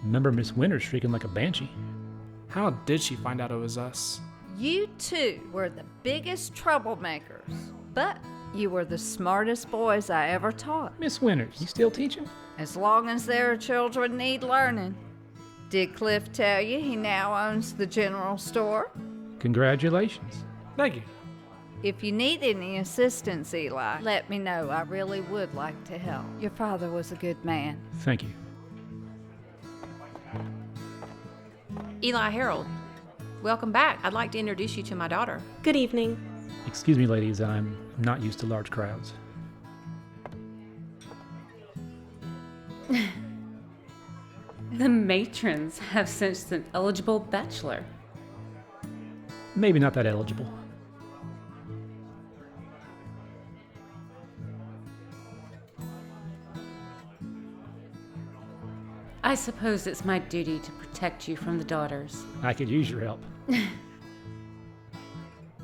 S3: Remember Miss Winter shrieking like a banshee?
S17: How did she find out it was us?
S18: You two were the biggest troublemakers, but you were the smartest boys I ever taught.
S3: Miss Winters, you still teaching?
S18: As long as their children need learning. Did Cliff tell you he now owns the general store?
S3: Congratulations.
S17: Thank you.
S18: If you need any assistance, Eli, let me know. I really would like to help. Your father was a good man.
S3: Thank you.
S19: Eli Harold, welcome back. I'd like to introduce you to my daughter.
S26: Good evening.
S3: Excuse me, ladies, I'm not used to large crowds.
S27: The matrons have sensed an eligible bachelor.
S3: Maybe not that eligible.
S27: I suppose it's my duty to protect you from the daughters.
S3: I could use your help.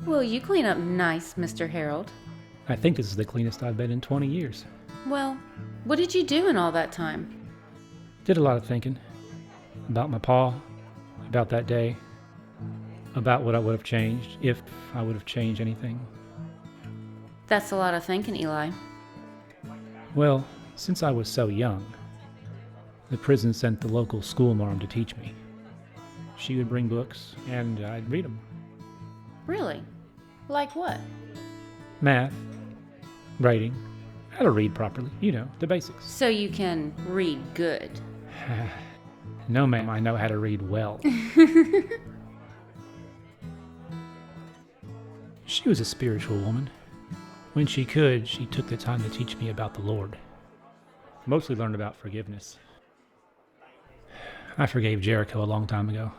S27: Well, you clean up nice, Mr. Harold.
S3: I think this is the cleanest I've been in 20 years.
S27: Well, what did you do in all that time?
S3: Did a lot of thinking. About my pa, about that day, about what I would have changed, if I would have changed anything.
S27: That's a lot of thinking, Eli.
S3: Well, since I was so young, the prison sent the local schoolmarm to teach me. She would bring books, and I'd read them.
S27: Really? Like what?
S3: Math, writing, how to read properly, you know, the basics.
S27: So you can read good.
S3: No, ma'am, I know how to read well. She was a spiritual woman. When she could, she took the time to teach me about the Lord. Mostly learned about forgiveness. I forgave Jericho a long time ago.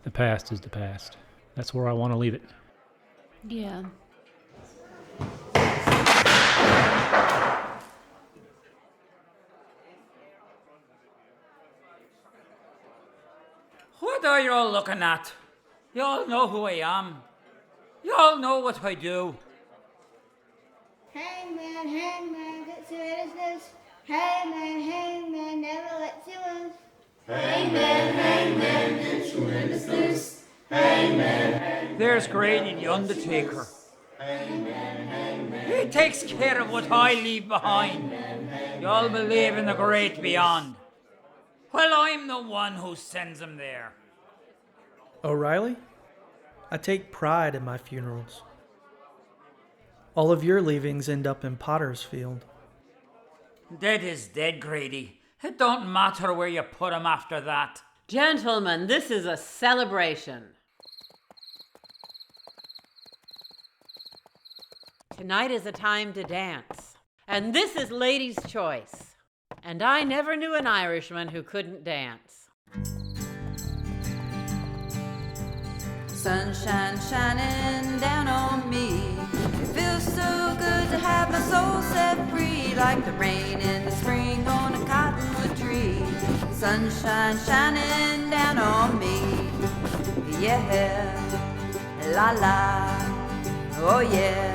S3: The past is the past. That's where I want to leave it.
S27: Yeah.
S1: What are you all looking at? You all know who I am. You all know what I do.
S8: Hangman, hangman, get to innocence. Hangman, hangman, never lets you lose. Hangman, hangman, get to innocence. Hangman, hangman.
S1: There's Grady, the Undertaker.
S8: Hangman, hangman.
S1: He takes care of what I leave behind. You all believe in the great beyond. Well, I'm the one who sends him there.
S14: O'Reilly? I take pride in my funerals. All of your leavings end up in Potter's Field.
S1: Dead is dead, Grady. It don't matter where you put him after that.
S12: Gentlemen, this is a celebration. Tonight is a time to dance. And this is Ladies' Choice. And I never knew an Irishman who couldn't dance.
S11: Sunshine shining down on me. It feels so good to have my soul set free, like the rain in the spring on a cottonwood tree. Sunshine shining down on me. Yeah, la la, oh yeah.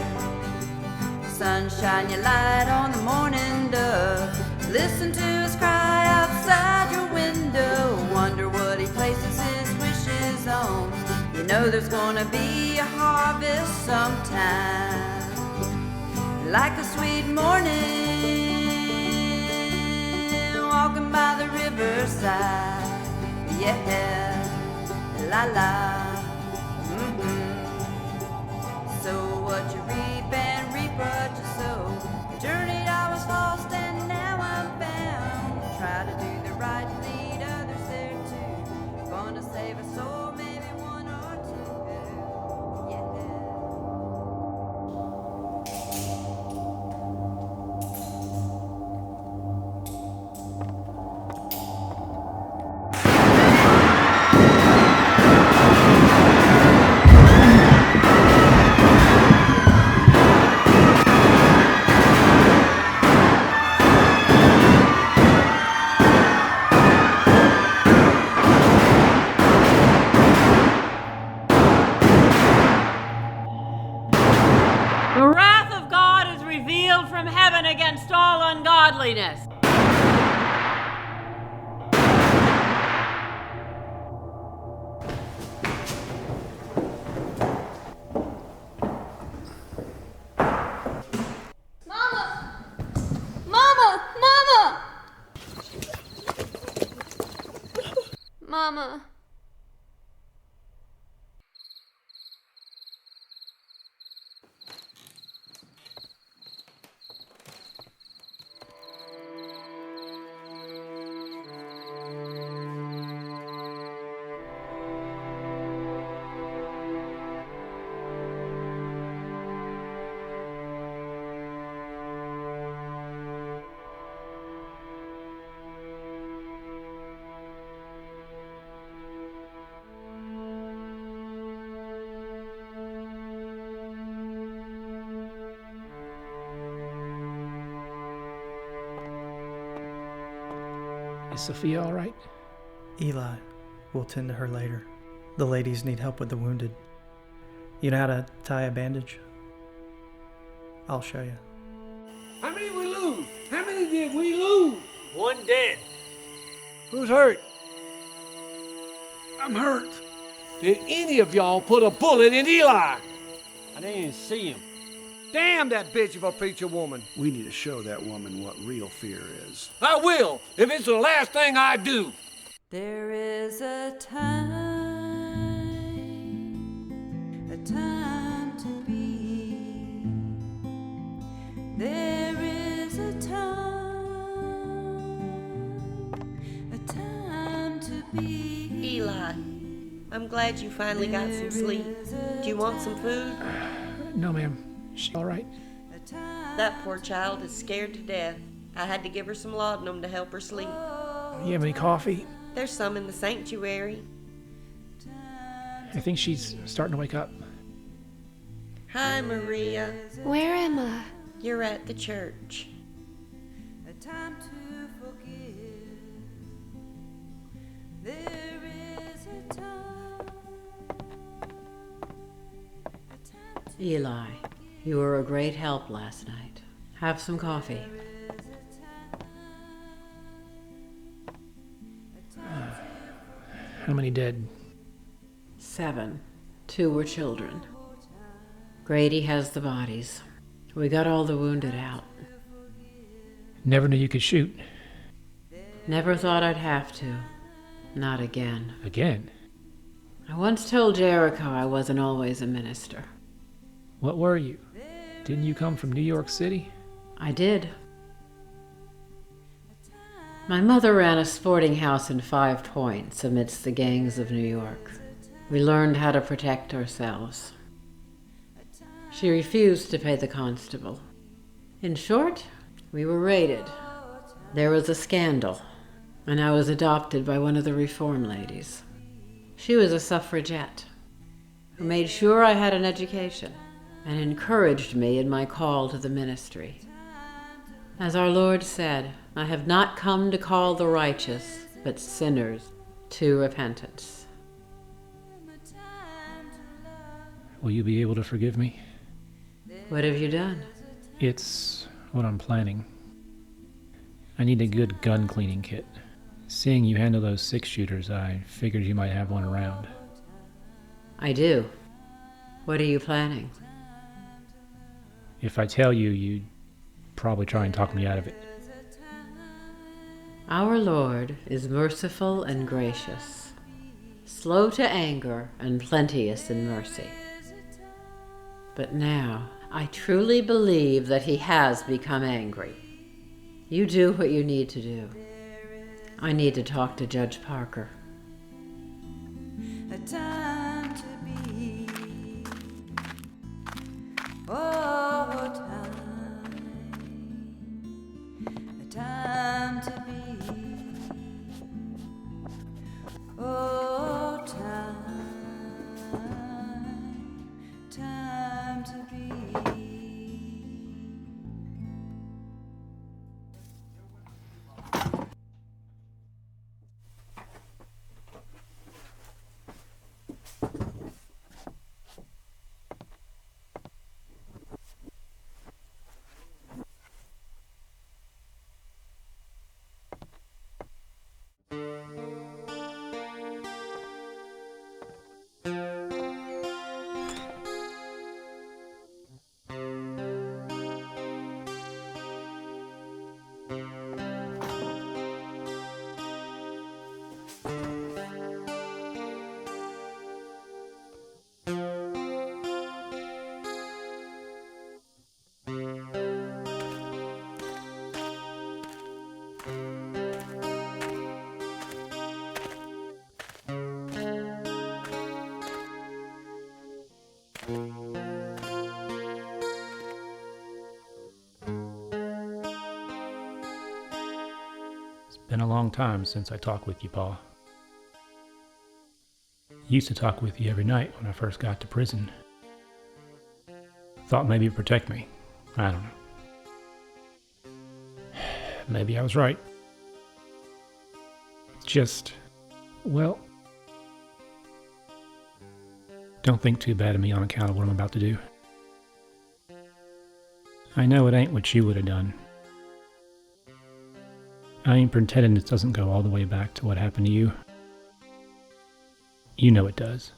S11: Sunshine your light on the morning dove. Listen to his cry outside your window. Wonder what he places his wishes on. You know there's gonna be a harvest sometime, like a sweet morning, walking by the riverside. Yeah, la la. So what you reap and reap what you sow. Journeyed, I was lost and now I'm found. Try to do the right and lead others there too. Gonna save a soul, maybe one or two.
S12: The wrath of God is revealed from heaven against all ungodliness.
S8: Mama! Mama! Mama! Mama.
S3: Is Sophia all right?
S14: Eli, we'll tend to her later. The ladies need help with the wounded. You know how to tie a bandage? I'll show you.
S6: How many we lose? How many did we lose?
S7: One dead.
S6: Who's hurt?
S7: I'm hurt.
S6: Did any of y'all put a bullet in Eli?
S7: I didn't see him.
S6: Damn that bitch of a preacher woman.
S9: We need to show that woman what real fear is.
S6: I will, if it's the last thing I do.
S11: There is a time to be. There is a time to be.
S16: Eli, I'm glad you finally got some sleep. Do you want some food?
S3: No, ma'am. She all right?
S16: That poor child is scared to death. I had to give her some laudanum to help her sleep.
S3: You have any coffee?
S16: There's some in the sanctuary.
S3: I think she's starting to wake up.
S16: Hi, Maria.
S27: Where am I?
S16: You're at the church.
S11: A time to forgive. There is a time.
S12: Eli, you were a great help last night. Have some coffee.
S3: How many dead?
S12: 7. 2 were children. Grady has the bodies. We got all the wounded out.
S3: Never knew you could shoot.
S12: Never thought I'd have to. Not again.
S3: Again?
S12: I once told Jericho I wasn't always a minister.
S3: What were you? Didn't you come from New York City?
S12: I did. My mother ran a sporting house in 5 Points amidst the gangs of New York. We learned how to protect ourselves. She refused to pay the constable. In short, we were raided. There was a scandal, and I was adopted by one of the reform ladies. She was a suffragette who made sure I had an education and encouraged me in my call to the ministry. As our Lord said, I have not come to call the righteous, but sinners to repentance.
S3: Will you be able to forgive me?
S12: What have you done?
S3: It's what I'm planning. I need a good gun cleaning kit. Seeing you handle those 6-shooters, I figured you might have one around.
S12: I do. What are you planning?
S3: If I tell you, you'd probably try and talk me out of it.
S12: Our Lord is merciful and gracious, slow to anger and plenteous in mercy. But now, I truly believe that he has become angry. You do what you need to do. I need to talk to Judge Parker.
S11: A time to be. Oh, time. A time to be. Oh, time. Time to be.
S3: It's been a long time since I talked with you, Pa. Used to talk with you every night when I first got to prison. Thought maybe you'd protect me. I don't know. Maybe I was right. Just, well, Don't think too bad of me on account of what I'm about to do. I know it ain't what you would have done. I ain't pretending this doesn't go all the way back to what happened to you. You know it does.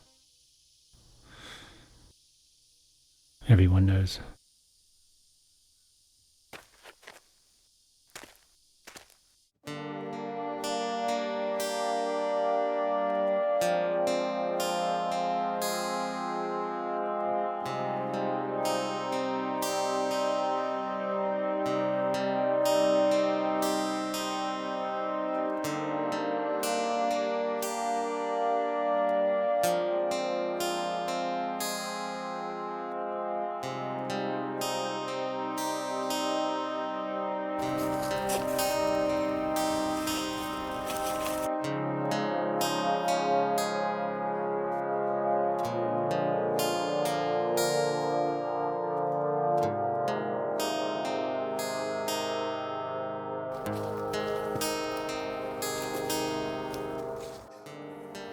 S3: Everyone knows.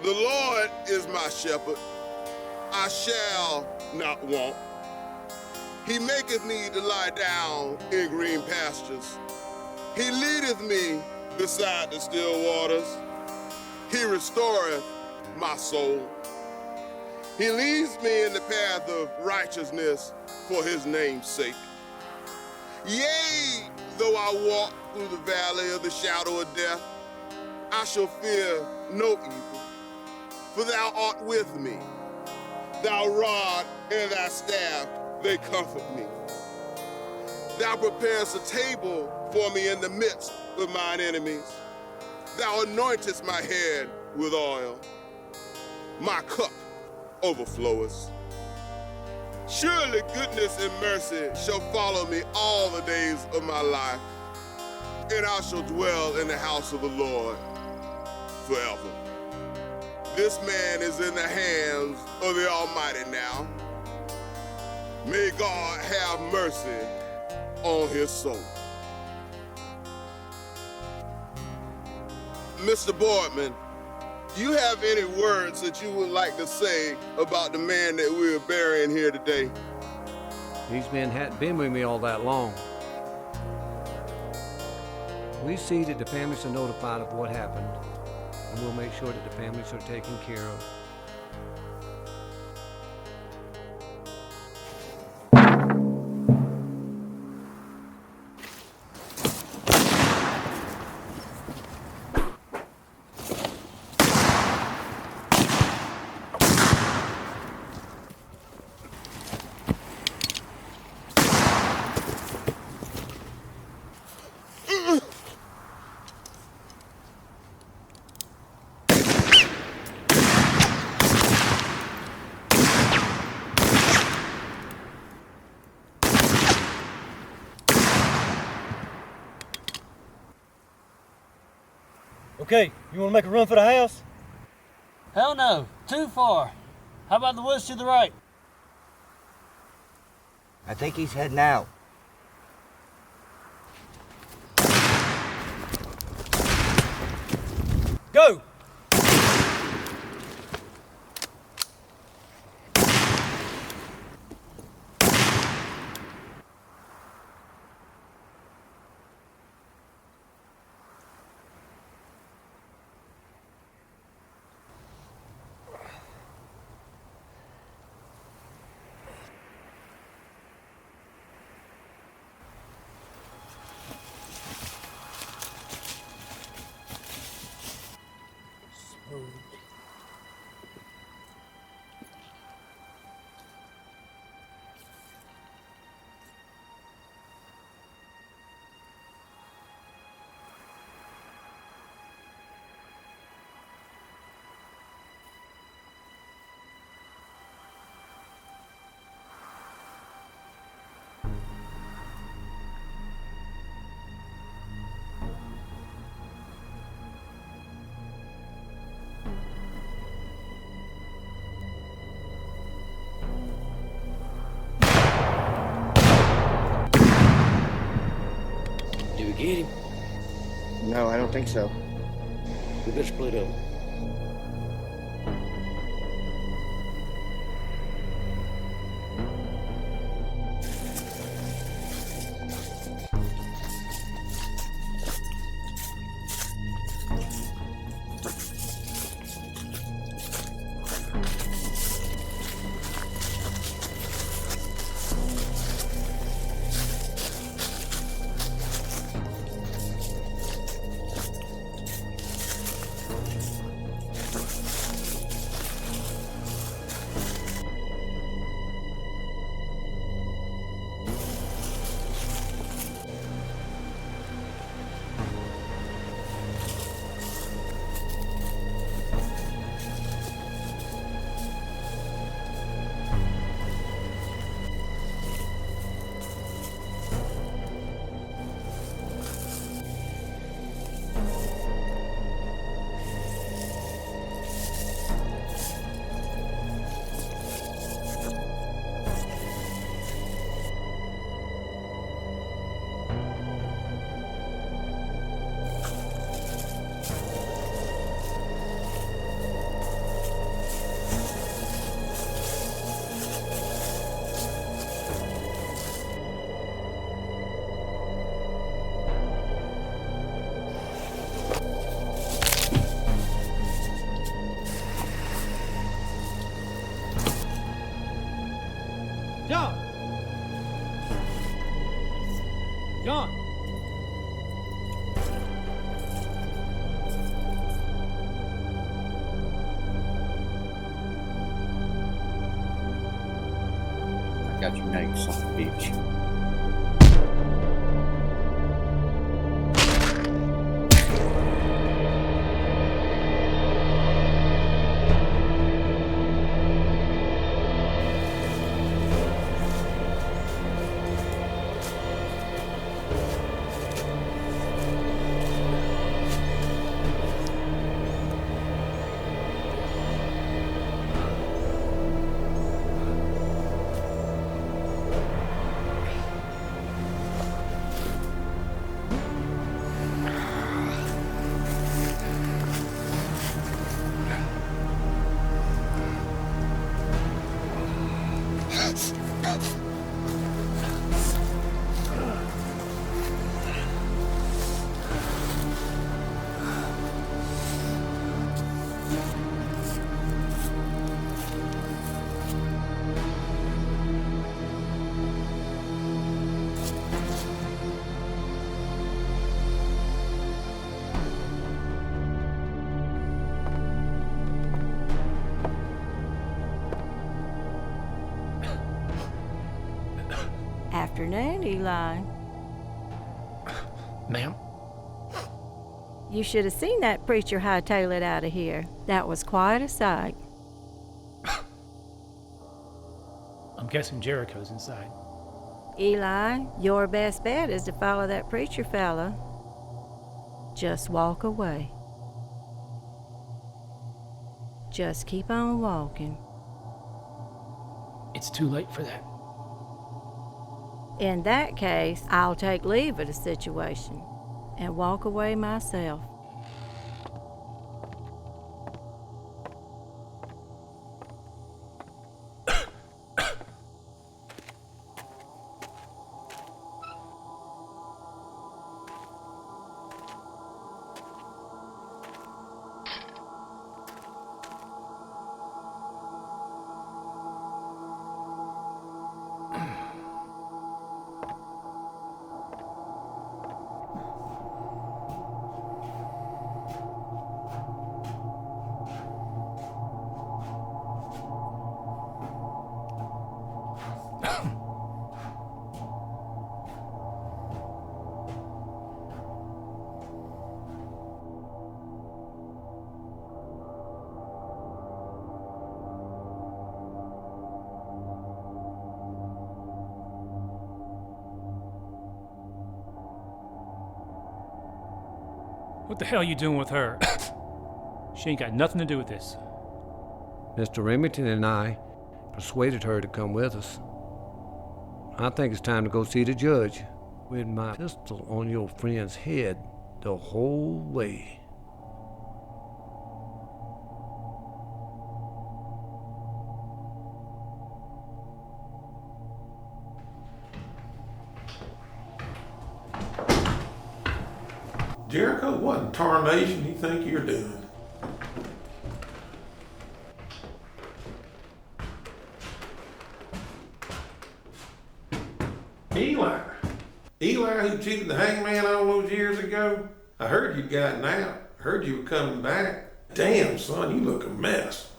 S2: The Lord is my shepherd, I shall not want. He maketh me to lie down in green pastures. He leadeth me beside the still waters. He restoreth my soul. He leads me in the path of righteousness for his name's sake. Yea, though I walk through the valley of the shadow of death, I shall fear no evil, for thou art with me. Thy rod and thy staff, they comfort me. Thou preparest a table for me in the midst of mine enemies. Thou anointest my head with oil. My cup overfloweth. Surely goodness and mercy shall follow me all the days of my life, and I shall dwell in the house of the Lord forever. This man is in the hands of the Almighty now. May God have mercy on his soul. Mr. Boardman, do you have any words that you would like to say about the man that we're burying here today?
S6: These men hadn't been with me all that long. We see that the families are notified of what happened, and we'll make sure that the families are taken care of.
S7: Okay, you want to make a run for the house? Hell no, too far. How about the woods to the right?
S13: I think he's heading out.
S7: Go! Did we get him?
S13: No, I don't think so.
S7: We better split up. John! John!
S4: I got your name, son of a bitch.
S10: Afternoon, Eli.
S3: Ma'am?
S10: You should have seen that preacher hightail it out of here. That was quite a sight.
S3: I'm guessing Jericho's inside.
S10: Eli, your best bet is to follow that preacher fella. Just walk away. Just keep on walking.
S3: It's too late for that.
S10: In that case, I'll take leave of the situation and walk away myself.
S3: What the hell are you doing with her? She ain't got nothing to do with this.
S6: Mr. Remington and I persuaded her to come with us. I think it's time to go see the judge with my pistol on your friend's head the whole way.
S15: Jericho, what in tarnation you think you're doing? Eli. Eli who cheated the hangman all those years ago? I heard you'd gotten out. Heard you were coming back. Damn, son, you look a mess.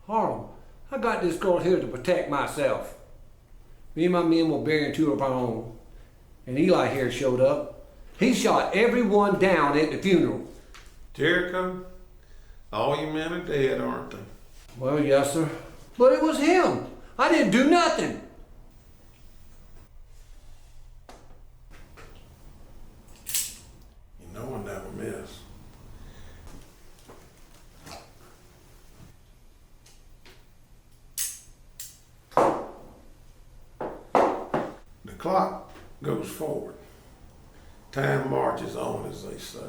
S6: Harlem, I got this girl here to protect myself. Me and my men were burying two of our own. And Eli here showed up. He shot everyone down at the funeral.
S15: Jericho, all your men are dead, aren't they?
S6: Well, yes, sir. But it was him. I didn't do nothing.
S15: You know I never miss. The clock goes forward. Time marches on, as they say.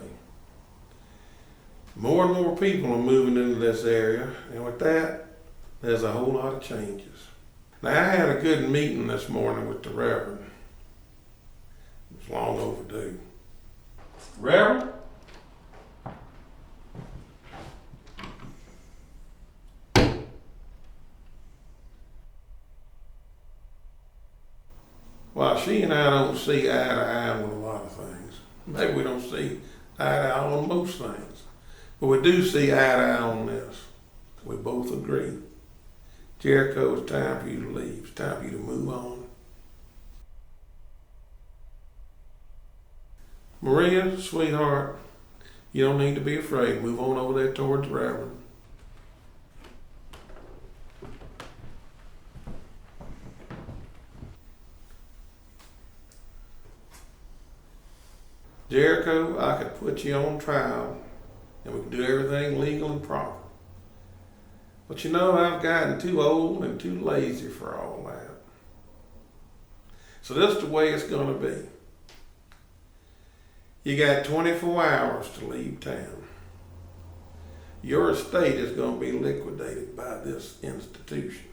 S15: More and more people are moving into this area, and with that, there's a whole lot of changes. Now, I had a good meeting this morning with the Reverend. It was long overdue. Reverend? Well, she and I don't see eye to eye on a lot of things. Maybe we don't see eye to eye on most things. But we do see eye to eye on this. We both agree. Jericho, it's time for you to leave. It's time for you to move on. Maria, sweetheart, you don't need to be afraid. Move on over there towards the Reverend. Jericho, I could put you on trial and we could do everything legal and proper. But you know, I've gotten too old and too lazy for all that. So this is the way it's going to be. You got 24 hours to leave town. Your estate is going to be liquidated by this institution.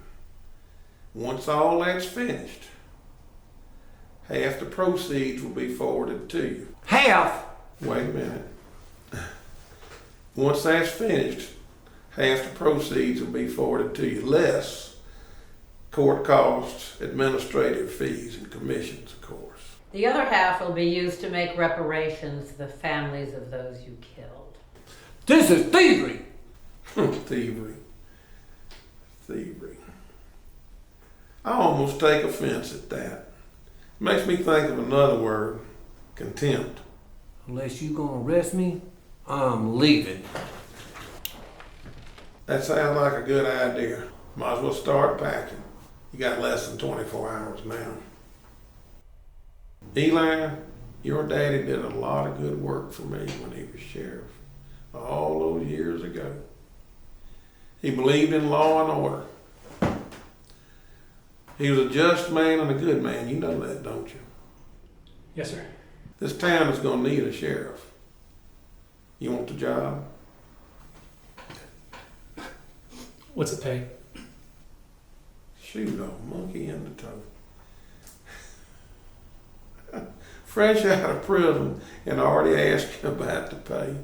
S15: Once all that's finished, half the proceeds will be forwarded to you.
S6: Half?
S15: Wait a minute. Once that's finished, half the proceeds will be forwarded to you, less court costs, administrative fees, and commissions, of course.
S12: The other half will be used to make reparations to the families of those you killed.
S6: This is thievery!
S15: Thievery. Thievery. I almost take offense at that. Makes me think of another word, contempt.
S6: Unless you gonna arrest me, I'm leaving.
S15: That sounds like a good idea. Might as well start packing. You got less than 24 hours now. Eli, your daddy did a lot of good work for me when he was sheriff, all those years ago. He believed in law and order. He was a just man and a good man. You know that, don't you?
S3: Yes, sir.
S15: This town is going to need a sheriff. You want the job?
S3: What's it pay?
S15: Shoot, a monkey in the toe. Fresh out of prison and already asking about the pay.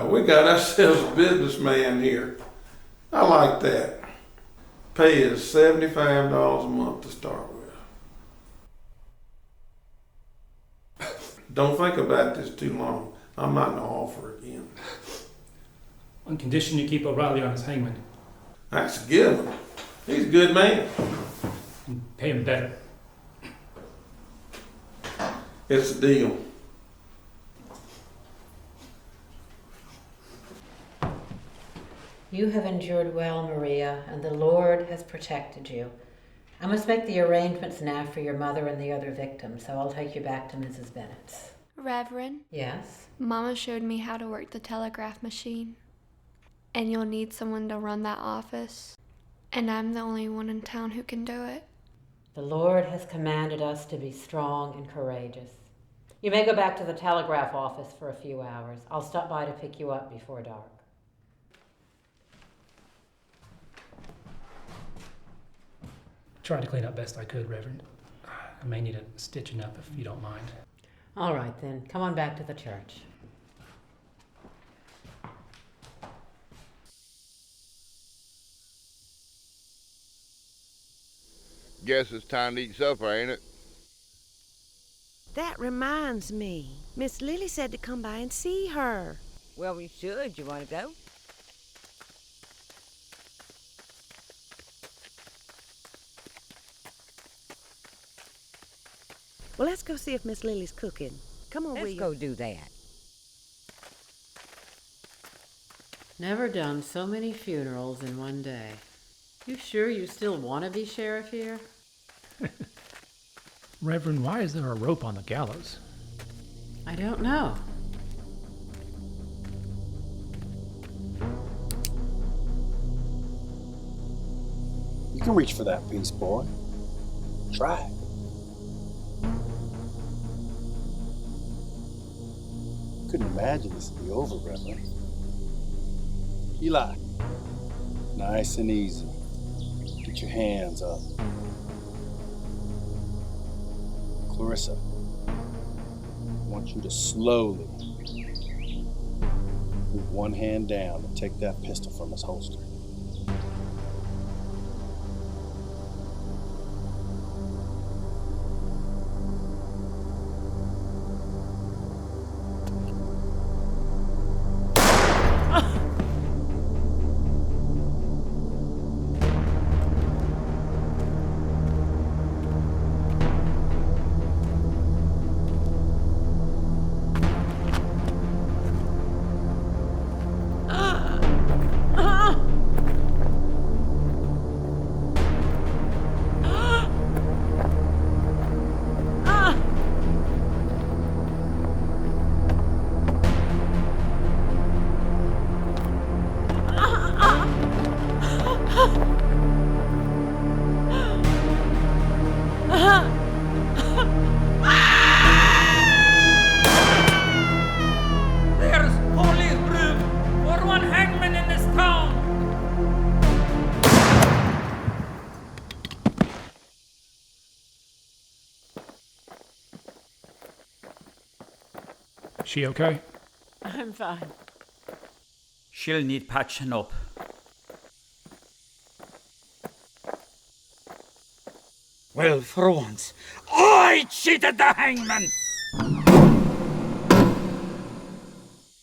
S15: We got ourselves a businessman here. I like that. Pay is $75 a month to start with. Don't think about this too long. I'm not going to offer again.
S3: On condition you keep O'Reilly on his hangman.
S15: That's a given. He's a good man.
S3: And pay him better.
S15: It's a deal.
S12: You have endured well, Maria, and the Lord has protected you. I must make the arrangements now for your mother and the other victims, so I'll take you back to Mrs. Bennett's.
S20: Reverend?
S12: Yes?
S20: Mama showed me how to work the telegraph machine. And you'll need someone to run that office. And I'm the only one in town who can do it.
S12: The Lord has commanded us to be strong and courageous. You may go back to the telegraph office for a few hours. I'll stop by to pick you up before dark.
S3: Tried to clean up best I could, Reverend. I may need a stitching up if you don't mind.
S12: All right, then. Come on back to the church.
S2: Guess it's time to eat supper, ain't it?
S21: That reminds me. Miss Lily said to come by and see her.
S22: Well, we should. You want to go?
S21: Well, let's go see if Miss Lily's cooking. Come on,
S22: Let's go do that.
S12: Never done so many funerals in one day. You sure you still want to be sheriff here?
S3: Reverend, why is there a rope on the gallows?
S12: I don't know.
S23: You can reach for that piece, boy. Try it. Couldn't imagine this would be over, Reverend. Eli, nice and easy. Get your hands up. Clarissa, I want you to slowly move one hand down and take that pistol from his holster.
S3: She okay?
S27: I'm fine.
S1: She'll need patching up. Well, for once, I cheated the hangman!